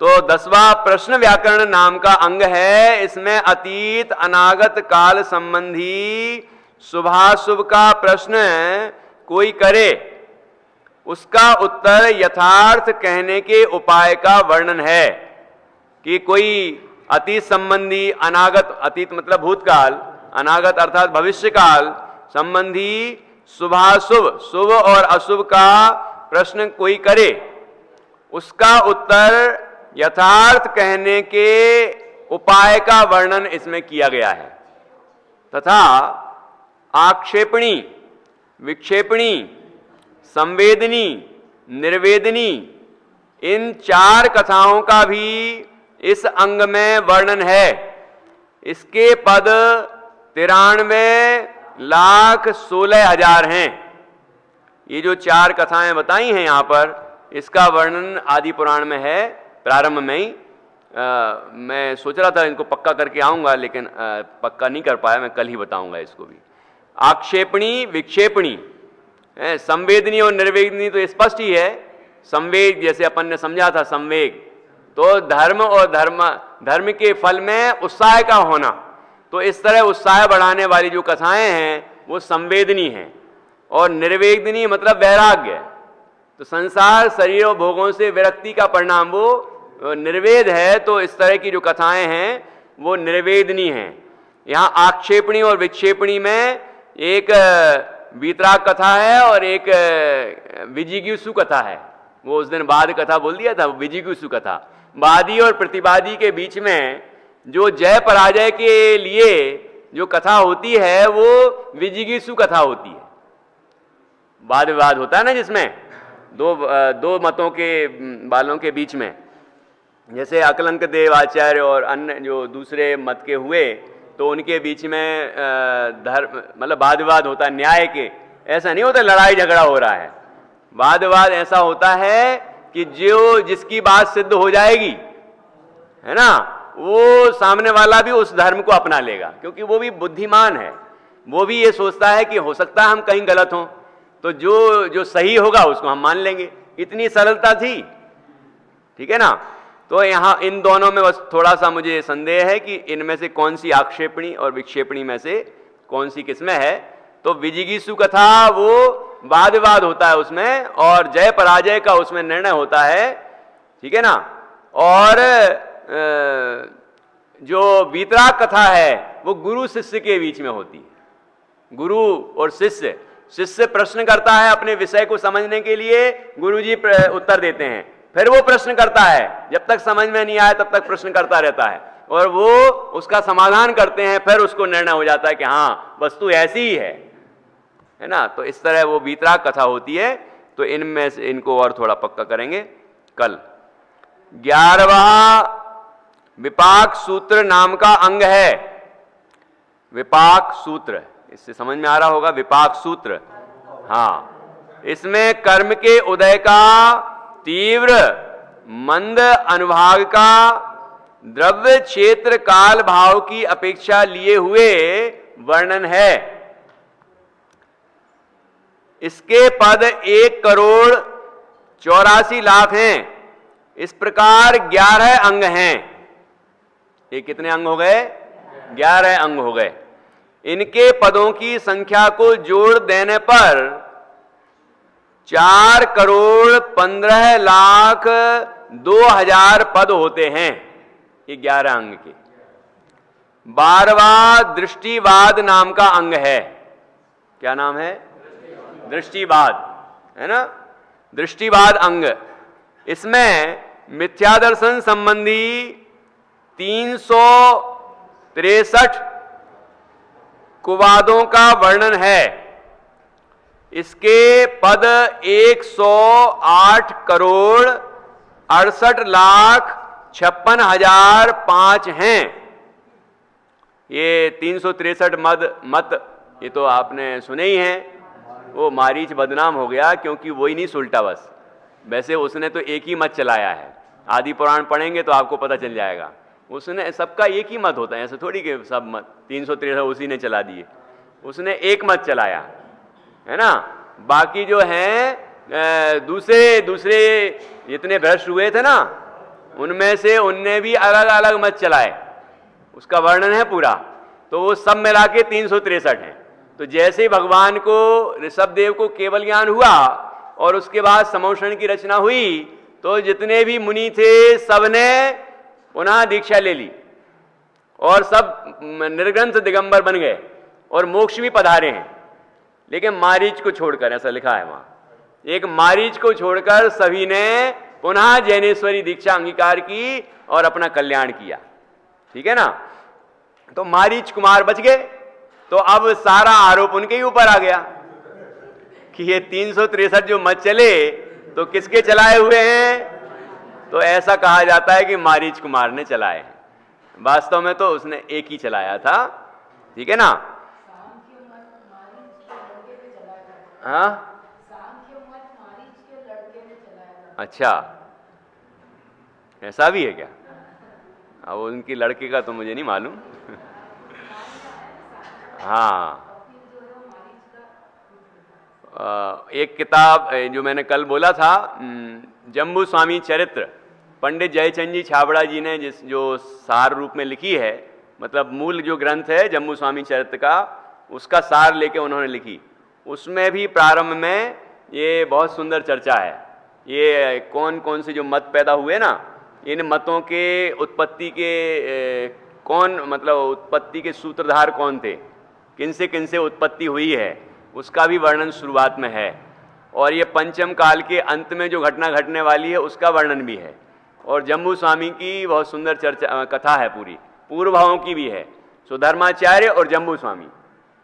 तो 10वां प्रश्न व्याकरण नाम का अंग है। इसमें अतीत अनागत काल संबंधी शुभाशुभ का प्रश्न कोई करे, उसका उत्तर यथार्थ कहने के उपाय का वर्णन है। कि कोई अतीत संबंधी, अनागत, अतीत मतलब भूतकाल, अनागत अर्थात भविष्यकाल संबंधी शुभाशुभ, शुभ और अशुभ का प्रश्न कोई करे, उसका उत्तर यथार्थ कहने के उपाय का वर्णन इसमें किया गया है। तथा आक्षेपणी, विक्षेपणी, संवेदनी, निर्वेदनी, इन 4 कथाओं का भी इस अंग में वर्णन है। इसके पद 93,16,000 हैं। ये जो 4 कथाएं बताई हैं यहाँ पर, इसका वर्णन आदि पुराण में है, प्रारंभ में ही। मैं सोच रहा था इनको पक्का करके आऊंगा, लेकिन पक्का नहीं कर पाया, मैं कल ही बताऊंगा इसको भी। आक्षेपणी, विक्षेपणी, संवेदनी और निर्वेदनी तो स्पष्ट ही है। संवेग जैसे अपन ने समझा था, संवेग तो धर्म और धर्म के फल में उत्साह का होना, तो इस तरह उत्साह बढ़ाने वाली जो कथाएं हैं वो संवेदनी हैं। और निर्वेदनी मतलब वैराग्य, तो संसार शरीर और भोगों से विरक्ति का परिणाम वो निर्वेद है। तो इस तरह की जो कथाएं हैं वो निर्वेदनी हैं। यहाँ आक्षेपणी और विक्षेपणी में एक वीतराग कथा है और एक विजिगीषु कथा है। वो उस दिन बाद कथा बोल दिया था, विजिगीषु कथा। वादी और प्रतिवादी के बीच में जो जय पराजय के लिए जो कथा होती है वो विजिगीषु कथा होती है। वाद विवाद होता है ना, जिसमें दो मतों के बालों के बीच में, जैसे अकलंक देव आचार्य और अन्य जो दूसरे मत के हुए, तो उनके बीच में धर्म मतलब वाद विवाद होता है न्याय के। ऐसा नहीं होता लड़ाई झगड़ा हो रहा है। वाद विवाद ऐसा होता है कि जो जिसकी बात सिद्ध हो जाएगी है ना, वो सामने वाला भी उस धर्म को अपना लेगा, क्योंकि वो भी बुद्धिमान है, वो भी ये सोचता है कि हो सकता है हम कहीं गलत हों, तो जो जो सही होगा उसको हम मान लेंगे। इतनी सरलता थी, ठीक है ना। तो यहाँ इन दोनों में बस थोड़ा सा मुझे संदेह है कि इनमें से कौन सी आक्षेपणी और विक्षेपणी में से कौन सी किसमें है। तो विजिगीषु कथा वो वाद विवाद होता है उसमें, और जय पराजय का उसमें निर्णय होता है, ठीक है ना। और जो वीतराग कथा है वो गुरु शिष्य के बीच में होती है। गुरु और शिष्य, शिष्य प्रश्न करता है अपने विषय को समझने के लिए, गुरुजी उत्तर देते हैं, फिर वो प्रश्न करता है, जब तक समझ में नहीं आए तब तक प्रश्न करता रहता है, और वो उसका समाधान करते हैं, फिर उसको निर्णय हो जाता है कि हाँ वस्तु ऐसी ही है ना। तो इस तरह वो वीतराग कथा होती है। तो इनमें से इनको और थोड़ा पक्का करेंगे कल। 11वां विपाक सूत्र नाम का अंग है। विपाक सूत्र, इससे समझ में आ रहा होगा, विपाक सूत्र। हाँ, इसमें कर्म के उदय का, तीव्र मंद अनुभाग का, द्रव्य क्षेत्र काल भाव की अपेक्षा लिए हुए वर्णन है। इसके पद 1,84,00,000 हैं। इस प्रकार 11 अंग हैं। ये कितने अंग हो गए? 11 अंग हो गए। इनके पदों की संख्या को जोड़ देने पर 4,15,02,000 पद होते हैं ये 11 अंग के। 12वां दृष्टिवाद नाम का अंग है। क्या नाम है? दृष्टिवाद, है ना, दृष्टिवाद अंग। इसमें मिथ्या दर्शन संबंधी 363 कुवादों का वर्णन है। इसके पद 108,68,56,05 हैं। ये 363 मत ये तो आपने सुने ही हैं। वो मारीच बदनाम हो गया क्योंकि वही नहीं सुलटा बस। वैसे उसने तो एक ही मत चलाया है। आदि पुराण पढ़ेंगे तो आपको पता चल जाएगा। उसने सबका एक ही मत होता है, ऐसे थोड़ी कि सब मत 363 उसी ने चला दिए। उसने एक मत चलाया, है ना। बाकी जो हैं दूसरे जितने भ्रष्ट हुए थे ना, उनमें से उनने भी अलग अलग मत चलाए। उसका वर्णन है पूरा। तो वो सब मिला के 363 हैं। तो जैसे ही भगवान को, ऋषभदेव को केवल ज्ञान हुआ और उसके बाद समोषण की रचना हुई, तो जितने भी मुनि थे सबने पुनः दीक्षा ले ली और सब निर्ग्रंथ दिगंबर बन गए और मोक्ष भी पधारे हैं। लेकिन मारीच को छोड़कर, ऐसा लिखा है वहां, एक मारीच को छोड़कर सभी ने पुनः जैनेश्वरी दीक्षा अंगीकार की और अपना कल्याण किया। ठीक है ना। तो मारीच कुमार बच गए। तो अब सारा आरोप उनके ही ऊपर आ गया कि ये 363 जो मत चले तो किसके चलाए हुए हैं। तो ऐसा कहा जाता है कि मारीच कुमार ने चलाए हैं। वास्तव में तो उसने एक ही चलाया था। ठीक है ना। हाँ, अच्छा, ऐसा भी है क्या? अब उनकी लड़के का तो मुझे नहीं मालूम। हाँ, एक किताब जो मैंने कल बोला था, जम्बू स्वामी चरित्र, पंडित जयचंद जी छाबड़ा जी ने जो सार रूप में लिखी है, मतलब मूल जो ग्रंथ है जम्बू स्वामी चरित्र का, उसका सार लेके उन्होंने लिखी। उसमें भी प्रारंभ में ये बहुत सुंदर चर्चा है। ये कौन कौन से जो मत पैदा हुए ना, इन मतों के उत्पत्ति के कौन, मतलब उत्पत्ति के सूत्रधार कौन थे, किनसे उत्पत्ति हुई है, उसका भी वर्णन शुरुआत में है। और ये पंचम काल के अंत में जो घटना घटने वाली है उसका वर्णन भी है। और जम्बू स्वामी की बहुत सुंदर चर्चा कथा है पूरी, पूर्व भावों की भी है। सुधर्माचार्य और जम्बू स्वामी,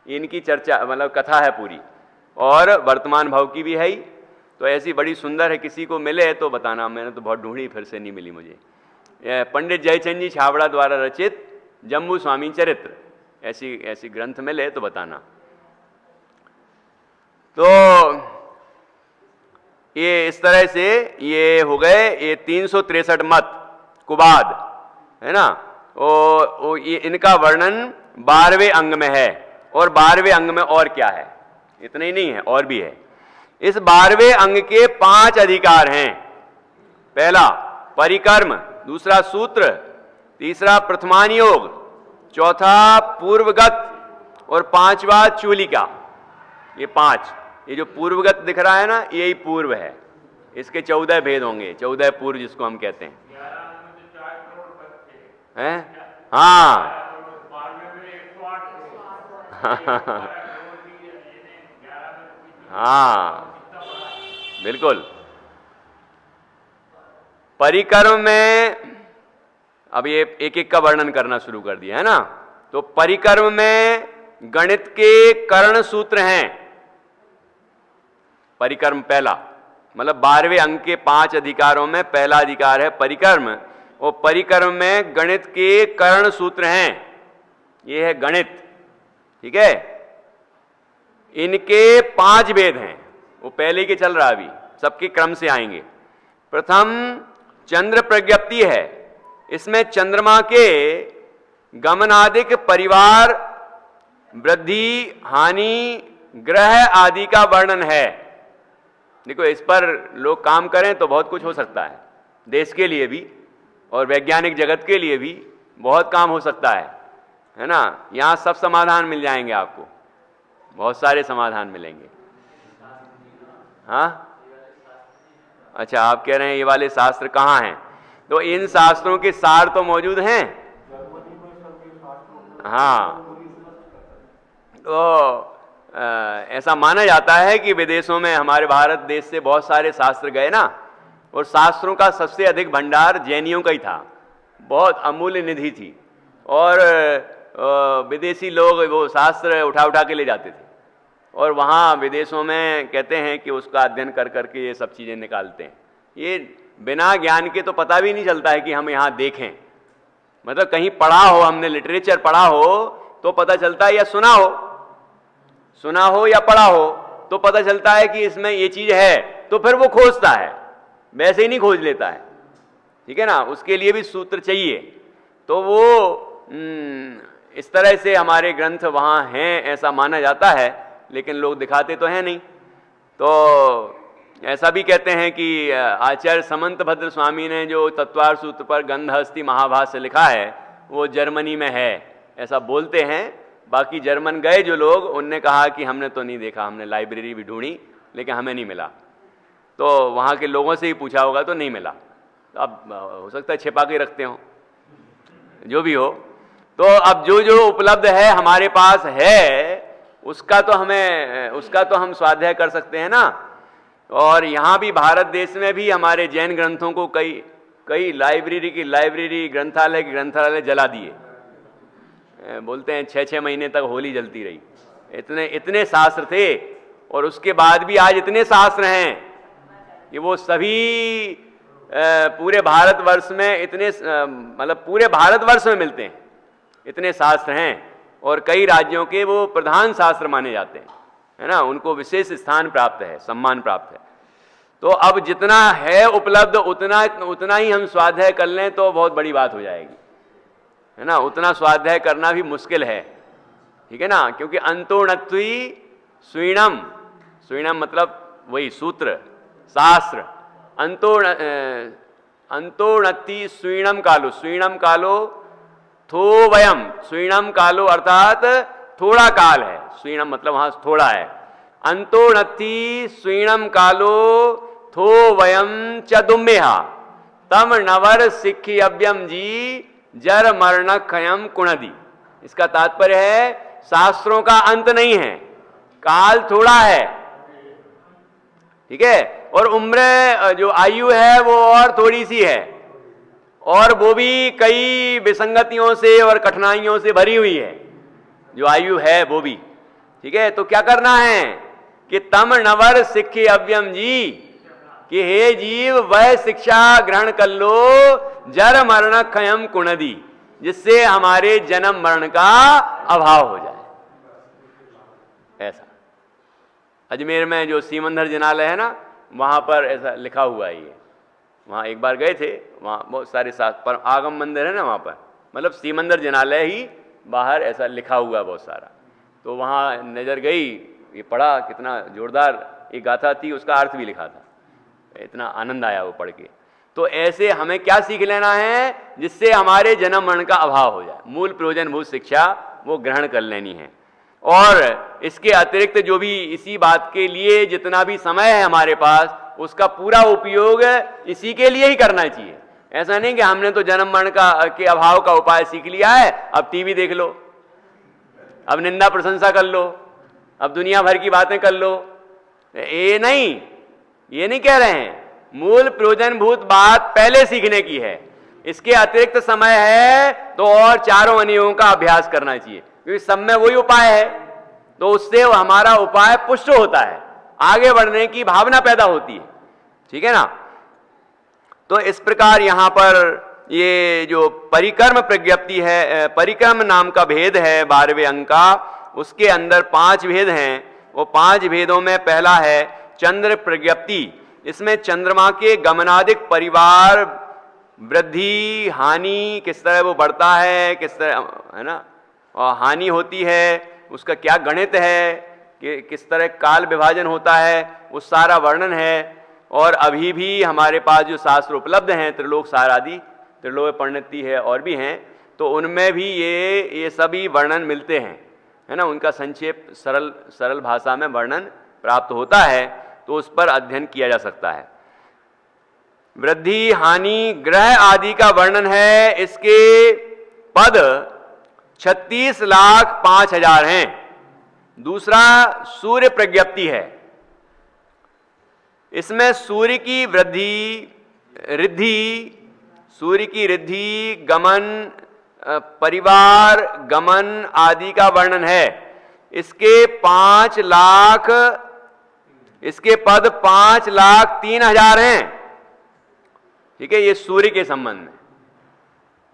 इनकी चर्चा मतलब कथा है पूरी, और वर्तमान भाव की भी है ही। तो ऐसी बड़ी सुंदर है, किसी को मिले तो बताना। मैंने तो बहुत ढूंढी, फिर से नहीं मिली मुझे। पंडित जयचंद जी छाबड़ा द्वारा रचित जम्बू स्वामी चरित्र, ऐसी ग्रंथ मिले तो बताना। तो ये इस तरह से ये हो गए ये 363 मत कुवाद। है ना। ये इनका वर्णन 12वें अंग में है। और 12वें अंग में और क्या है, इतना ही नहीं है, और भी है। इस 12वें अंग के 5 अधिकार हैं। पहला परिकर्म, दूसरा सूत्र, तीसरा प्रथमान योग, चौथा पूर्वगत और 5वां चूलिका। ये 5, ये जो पूर्वगत दिख रहा है ना, यही पूर्व है। इसके 14 भेद होंगे, 14 पूर्व जिसको हम कहते हैं। हाँ हाँ बिल्कुल। परिकर्म में अब ये एक एक का वर्णन करना शुरू कर दिया है ना। तो परिकर्म में गणित के कर्ण सूत्र हैं। परिकर्म पहला, मतलब 12वें अंग के 5 अधिकारों में पहला अधिकार है परिकर्म। और परिकर्म में गणित के कर्ण सूत्र हैं। ये है गणित, ठीक है। इनके 5 भेद हैं, वो पहले के चल रहा अभी, सबके क्रम से आएंगे। प्रथम चंद्र प्रज्ञप्ति है। इसमें चंद्रमा के गमनादिक, परिवार, वृद्धि, हानि, ग्रह आदि का वर्णन है। देखो, इस पर लोग काम करें तो बहुत कुछ हो सकता है, देश के लिए भी और वैज्ञानिक जगत के लिए भी बहुत काम हो सकता है ना। यहाँ सब समाधान मिल जाएंगे आपको, बहुत सारे समाधान मिलेंगे। हाँ, अच्छा, आप कह रहे हैं ये वाले शास्त्र कहाँ हैं? तो इन शास्त्रों के सार तो मौजूद हैं। हाँ, तो ऐसा माना जाता है कि विदेशों में हमारे भारत देश से बहुत सारे शास्त्र गए ना, और शास्त्रों का सबसे अधिक भंडार जैनियों का ही था। बहुत अमूल्य निधि थी, और विदेशी लोग वो शास्त्र उठा उठा के ले जाते थे, और वहाँ विदेशों में कहते हैं कि उसका अध्ययन कर करके ये सब चीज़ें निकालते हैं। ये बिना ज्ञान के तो पता भी नहीं चलता है कि हम यहाँ देखें। मतलब कहीं पढ़ा हो, हमने लिटरेचर पढ़ा हो तो पता चलता है, या सुना हो या पढ़ा हो तो पता चलता है कि इसमें ये चीज़ है, तो फिर वो खोजता है, वैसे ही नहीं खोज लेता है, ठीक है ना। उसके लिए भी सूत्र चाहिए। तो वो इस तरह से हमारे ग्रंथ वहाँ हैं, ऐसा माना जाता है, लेकिन लोग दिखाते तो हैं नहीं। तो ऐसा भी कहते हैं कि आचार्य समंत भद्र स्वामी ने जो तत्वार सूत्र पर गंधहस्ती महाभाष्य लिखा है वो जर्मनी में है, ऐसा बोलते हैं। बाकी जर्मन गए जो लोग, उनने कहा कि हमने तो नहीं देखा, हमने लाइब्रेरी भी ढूंढी लेकिन हमें नहीं मिला। तो वहाँ के लोगों से ही पूछा होगा तो नहीं मिला। अब हो सकता है छिपा के रखते हो, जो भी हो। तो अब जो जो उपलब्ध है हमारे पास है, उसका तो हम स्वाध्याय कर सकते हैं ना। और यहाँ भी भारत देश में भी हमारे जैन ग्रंथों को कई लाइब्रेरी ग्रंथालय के ग्रंथालय जला दिए। बोलते हैं 6-6 महीने तक होली जलती रही। इतने शास्त्र थे, और उसके बाद भी आज इतने शास्त्र हैं कि वो सभी पूरे भारतवर्ष में मतलब पूरे भारतवर्ष में मिलते हैं, इतने शास्त्र हैं। और कई राज्यों के वो प्रधान शास्त्र माने जाते हैं, है ना। उनको विशेष स्थान प्राप्त है, सम्मान प्राप्त है। तो अब जितना है उपलब्ध उतना ही हम स्वाध्याय कर लें तो बहुत बड़ी बात हो जाएगी, है ना। उतना स्वाध्याय करना भी मुश्किल है, ठीक है ना। क्योंकि अंतोणत्वी स्वीणम मतलब वही सूत्र शास्त्र। अंतोणत्ति स्वीणम कालो थो वयम। स्वीणम कालो अर्थात थोड़ा काल है, स्वीणम मतलब वहां थोड़ा है। अंतोणत्ति स्वीणम कालो थो वयम च दुम्मेहा तम नवर सिक्खियव्यम जी जर मरण खयम कुणदी। इसका तात्पर्य है शास्त्रों का अंत नहीं है, काल थोड़ा है, ठीक है। और उम्र जो आयु है वो और थोड़ी सी है, और वो भी कई विसंगतियों से और कठिनाइयों से भरी हुई है जो आयु है वो भी, ठीक है। तो क्या करना है कि तम नवर सिक्खि अव्यम जी, कि हे जीव वह शिक्षा ग्रहण कर लो जर मरण खयम कुणदी, जिससे हमारे जन्म मरण का अभाव हो जाए। ऐसा अजमेर में जो सीमंधर जिनालय है ना, वहां पर ऐसा लिखा हुआ है। ये वहाँ एक बार गए थे, वहाँ बहुत सारे पर आगम मंदिर है ना वहाँ पर, मतलब श्रीमंदिर जिनालय ही बाहर ऐसा लिखा हुआ है बहुत सारा। तो वहाँ नज़र गई, ये पढ़ा, कितना जोरदार ये गाथा थी, उसका अर्थ भी लिखा था, इतना आनंद आया वो पढ़ के। तो ऐसे हमें क्या सीख लेना है जिससे हमारे जन्म मरण का अभाव हो जाए, मूल प्रयोजनभूत शिक्षा वो ग्रहण कर लेनी है। और इसके अतिरिक्त जो भी इसी बात के लिए जितना भी समय है हमारे पास, उसका पूरा उपयोग इसी के लिए ही करना चाहिए। ऐसा नहीं कि हमने तो जन्म मरण के अभाव का उपाय सीख लिया है, अब टीवी देख लो, अब निंदा प्रशंसा कर लो, अब दुनिया भर की बातें कर लो। ये नहीं कह रहे हैं, मूल प्रयोजनभूत बात पहले सीखने की है। इसके अतिरिक्त समय है तो और चारों अनियों का अभ्यास करना चाहिए, क्योंकि सब में वही उपाय है, तो उससे हमारा उपाय पुष्ट होता है, आगे बढ़ने की भावना पैदा होती है। ठीक है ना। तो इस प्रकार यहां पर ये जो परिक्रम प्रज्ञप्ति है, परिक्रम नाम का भेद है 12वें अंक का, उसके अंदर 5 भेद हैं। वो 5 भेदों में पहला है चंद्र प्रज्ञप्ति। इसमें चंद्रमा के गमनादिक परिवार वृद्धि हानि किस तरह वो बढ़ता है, किस तरह है ना, और हानि होती है, उसका क्या गणित है, कि किस तरह काल विभाजन होता है, उस सारा वर्णन है। और अभी भी हमारे पास जो शास्त्र उपलब्ध हैं, त्रिलोक सार आदि, त्रिलोक परिणति है और भी हैं, तो उनमें भी ये सभी वर्णन मिलते हैं, है ना। उनका संक्षेप सरल भाषा में वर्णन प्राप्त होता है, तो उस पर अध्ययन किया जा सकता है। वृद्धि हानि ग्रह आदि का वर्णन है। इसके पद 36,05,000 हैं। दूसरा सूर्य प्रज्ञप्ति है। इसमें सूर्य की रिद्धि गमन परिवार गमन आदि का वर्णन है। इसके 5 लाख, इसके पद 5,03,000 हैं। ठीक है, ये सूर्य के संबंध में।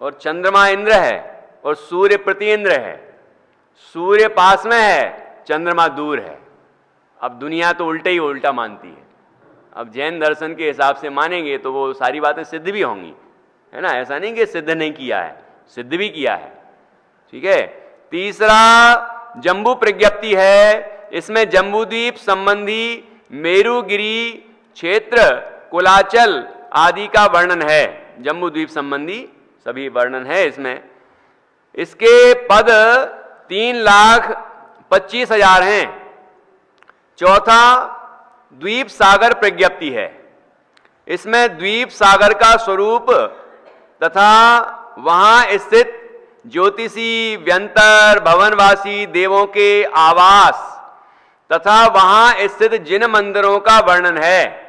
और चंद्रमा इंद्र है और सूर्य प्रति इंद्र है। सूर्य पास में है, चंद्रमा दूर है। अब दुनिया तो उल्टा मानती है। अब जैन दर्शन के हिसाब से मानेंगे तो वो सारी बातें सिद्ध भी होंगी, है ना। ऐसा नहीं कि सिद्ध नहीं किया है, सिद्ध भी किया है। ठीक है। तीसरा जम्बू प्रज्ञप्ति है। इसमें जम्बूद्वीप संबंधी मेरुगिरी क्षेत्र कुलाचल आदि का वर्णन है। जम्बूद्वीप संबंधी सभी वर्णन है इसमें। इसके पद 3,25,000 हैं। चौथा द्वीप सागर प्रज्ञप्ति है। इसमें द्वीप सागर का स्वरूप तथा वहां स्थित ज्योतिषी व्यंतर भवनवासी देवों के आवास तथा वहां स्थित जिन मंदिरों का वर्णन है।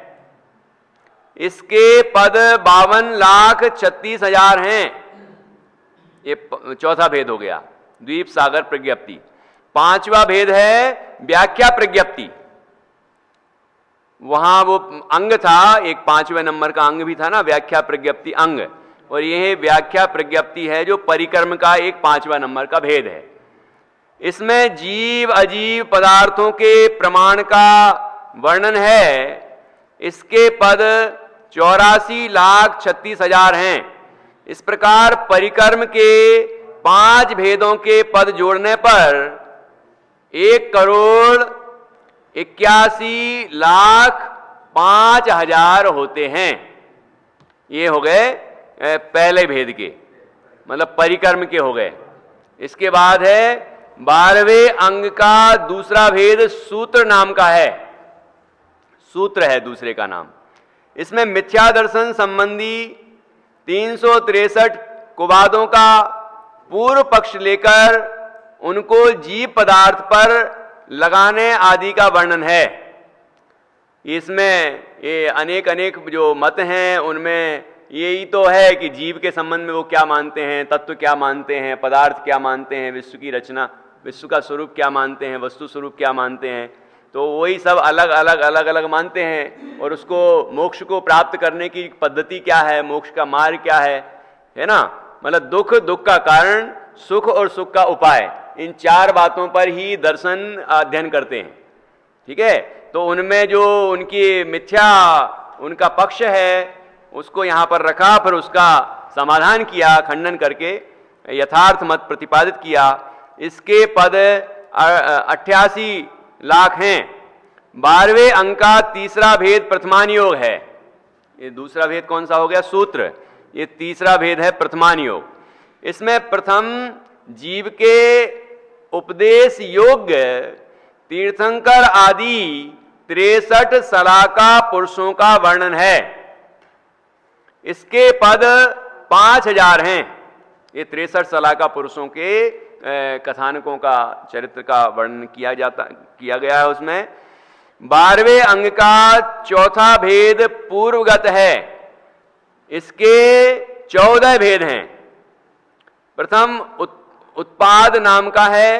इसके पद 52,36,000 हैं। ये चौथा भेद हो गया, द्वीप सागर प्रज्ञप्ति। 5वां भेद है व्याख्या प्रज्ञप्ति। वहां वो अंग था, एक 5वें नंबर का अंग भी था ना, व्याख्या प्रज्ञप्ति अंग, और यह व्याख्या प्रज्ञप्ति है जो परिक्रम का एक 5वां नंबर का भेद है। इसमें जीव अजीव पदार्थों के प्रमाण का वर्णन है। इसके पद 84,36,000 हैं। इस प्रकार परिक्रम के 5 भेदों के पद जोड़ने पर 1,81,05,000 होते हैं। ये हो गए पहले भेद के, मतलब परिक्रम के हो गए। इसके बाद है 12वें अंग का दूसरा भेद सूत्र नाम का है। सूत्र है दूसरे का नाम। इसमें मिथ्या दर्शन संबंधी 363 कुवादों का पूर्व पक्ष लेकर उनको जीव पदार्थ पर लगाने आदि का वर्णन है। इसमें ये अनेक जो मत हैं, उनमें यही तो है कि जीव के संबंध में वो क्या मानते हैं, तत्व क्या मानते हैं, पदार्थ क्या मानते हैं, विश्व की रचना, विश्व का स्वरूप क्या मानते हैं, वस्तु स्वरूप क्या मानते हैं। तो वही सब अलग अलग मानते हैं। और उसको मोक्ष को प्राप्त करने की पद्धति क्या है, मोक्ष का मार्ग क्या है ना। मतलब दुख का कारण, सुख और सुख का उपाय, इन 4 बातों पर ही दर्शन अध्ययन करते हैं। ठीक है। तो उनमें जो उनकी मिथ्या उनका पक्ष है उसको यहाँ पर रखा, फिर उसका समाधान किया, खंडन करके यथार्थ मत प्रतिपादित किया। इसके पद 88 लाख हैं। 12वें अंक का तीसरा भेद प्रथमान योग है। ये दूसरा भेद कौन सा हो गया? सूत्र। ये तीसरा भेद है प्रथमान योग। इसमें प्रथम जीव के उपदेश योग्य तीर्थंकर आदि 63 सलाका पुरुषों का वर्णन है। इसके पद 5000 हैं। ये 63 सलाका पुरुषों के कथानकों का चरित्र का वर्णन किया गया है उसमें। 12वें अंग का चौथा भेद पूर्वगत है। इसके 14 भेद हैं। प्रथम उत्पाद नाम का है।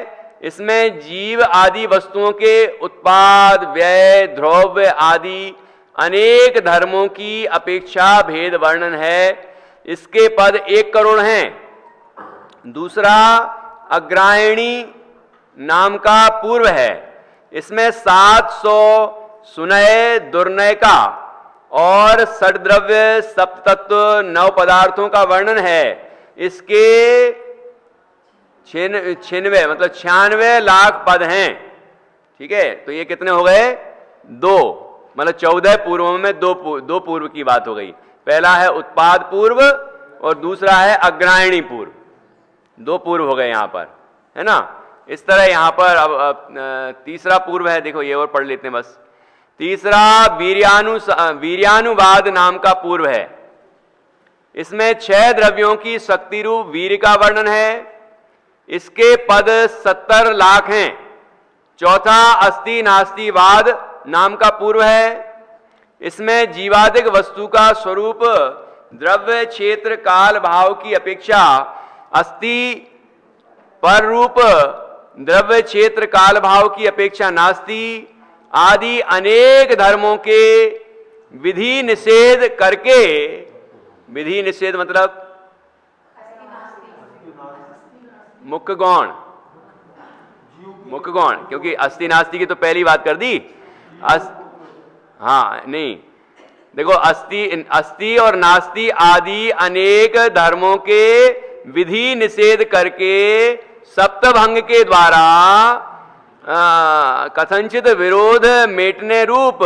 इसमें जीव आदि वस्तुओं के उत्पाद, व्यय, द्रव्य आदि अनेक धर्मों की अपेक्षा भेद वर्णन है। इसके पद 1 करोड़ हैं। दूसरा अग्रायणी नाम का पूर्व है। इसमें 700 सुनय, दुर्नय का और षड्द्रव्य, सप्ततत्व, 9 पदार्थों का वर्णन है। इसके 96 मतलब 96 लाख पद हैं। ठीक है, तो ये कितने हो गए? 2, मतलब 14 पूर्वों में दो पूर्व की बात हो गई। पहला है उत्पाद पूर्व और दूसरा है अग्रायणी पूर्व। 2 पूर्व हो गए यहां पर, है ना। इस तरह यहां पर अब तीसरा पूर्व है, देखो ये और पढ़ लेते हैं बस। तीसरा वीर्यानुवाद नाम का पूर्व है। इसमें 6 द्रव्यों की शक्ति रूप वीर्य का वर्णन है। इसके पद 70 लाख हैं। चौथा अस्ति नास्तिवाद नाम का पूर्व है। इसमें जीवादिक वस्तु का स्वरूप द्रव्य, क्षेत्र, काल, भाव की अपेक्षा अस्ति पर रूप द्रव्य, क्षेत्र, काल, भाव की अपेक्षा नास्ति आदि अनेक धर्मों के विधि निषेध करके, विधि निषेध मतलब मुख्य गौण, मुख्य गौण, क्योंकि अस्ति नास्ति की तो पहली बात कर दी। हाँ नहीं, देखो अस्ति और नास्ति आदि अनेक धर्मों के विधि निषेध करके सप्तभंग के द्वारा कथनचित विरोध मेटने रूप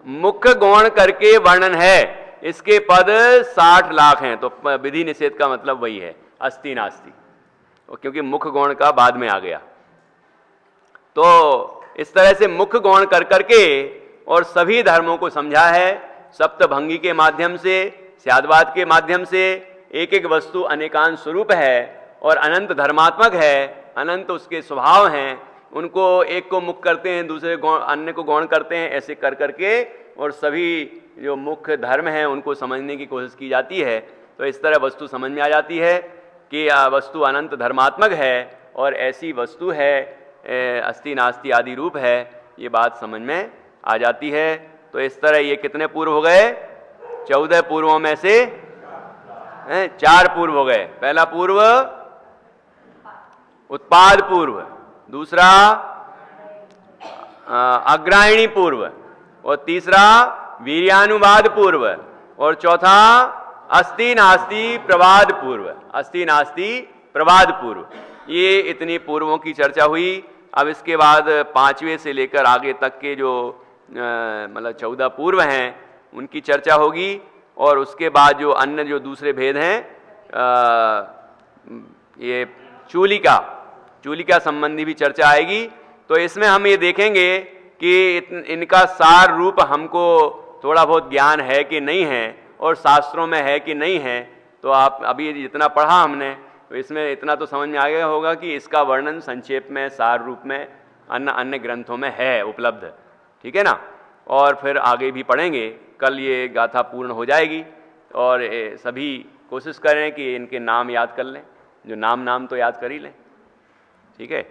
मुख्य गौण करके वर्णन है। इसके पद 60 लाख हैं। तो विधि निषेध का मतलब वही है, अस्ति नास्ति, क्योंकि मुख्य गौण का बाद में आ गया। तो इस तरह से मुख्य गौण कर करके और सभी धर्मों को समझा है। सप्तभंगी के माध्यम से, स्यादवाद के माध्यम से एक एक वस्तु अनेकांत स्वरूप है और अनंत धर्मात्मक है, अनंत उसके स्वभाव हैं। उनको एक को मुख्य करते हैं, दूसरे अन्य को गौण करते हैं, ऐसे कर करके और सभी जो मुख्य धर्म हैं उनको समझने की कोशिश की जाती है। तो इस तरह वस्तु समझ में आ जाती है कि वस्तु अनंत धर्मात्मक है और ऐसी वस्तु है, अस्ति नास्ति आदि रूप है, ये बात समझ में आ जाती है। तो इस तरह ये कितने पूर्व हो गए? 14 पूर्वों में से 4 पूर्व हो गए। पहला पूर्व उत्पाद पूर्व, दूसरा अग्रायणी पूर्व और तीसरा वीर्यानुवाद पूर्व और चौथा अस्ति नास्ति प्रवाद पूर्व, अस्ति नास्ति प्रवाद पूर्व। ये इतनी पूर्वों की चर्चा हुई। अब इसके बाद 5वें से लेकर आगे तक के जो मतलब 14 पूर्व हैं उनकी चर्चा होगी और उसके बाद जो अन्य जो दूसरे भेद हैं, ये चूलिका संबंधी भी चर्चा आएगी। तो इसमें हम ये देखेंगे कि इनका सार रूप हमको थोड़ा बहुत ज्ञान है कि नहीं है और शास्त्रों में है कि नहीं है। तो आप अभी जितना पढ़ा हमने, तो इसमें इतना तो समझ में आ गया होगा कि इसका वर्णन संक्षेप में, सार रूप में अन्य ग्रंथों में है उपलब्ध। ठीक है ना। और फिर आगे भी पढ़ेंगे। कल ये गाथा पूर्ण हो जाएगी और सभी कोशिश करें कि इनके नाम याद कर लें, जो नाम तो याद कर ही लें। ठीक है।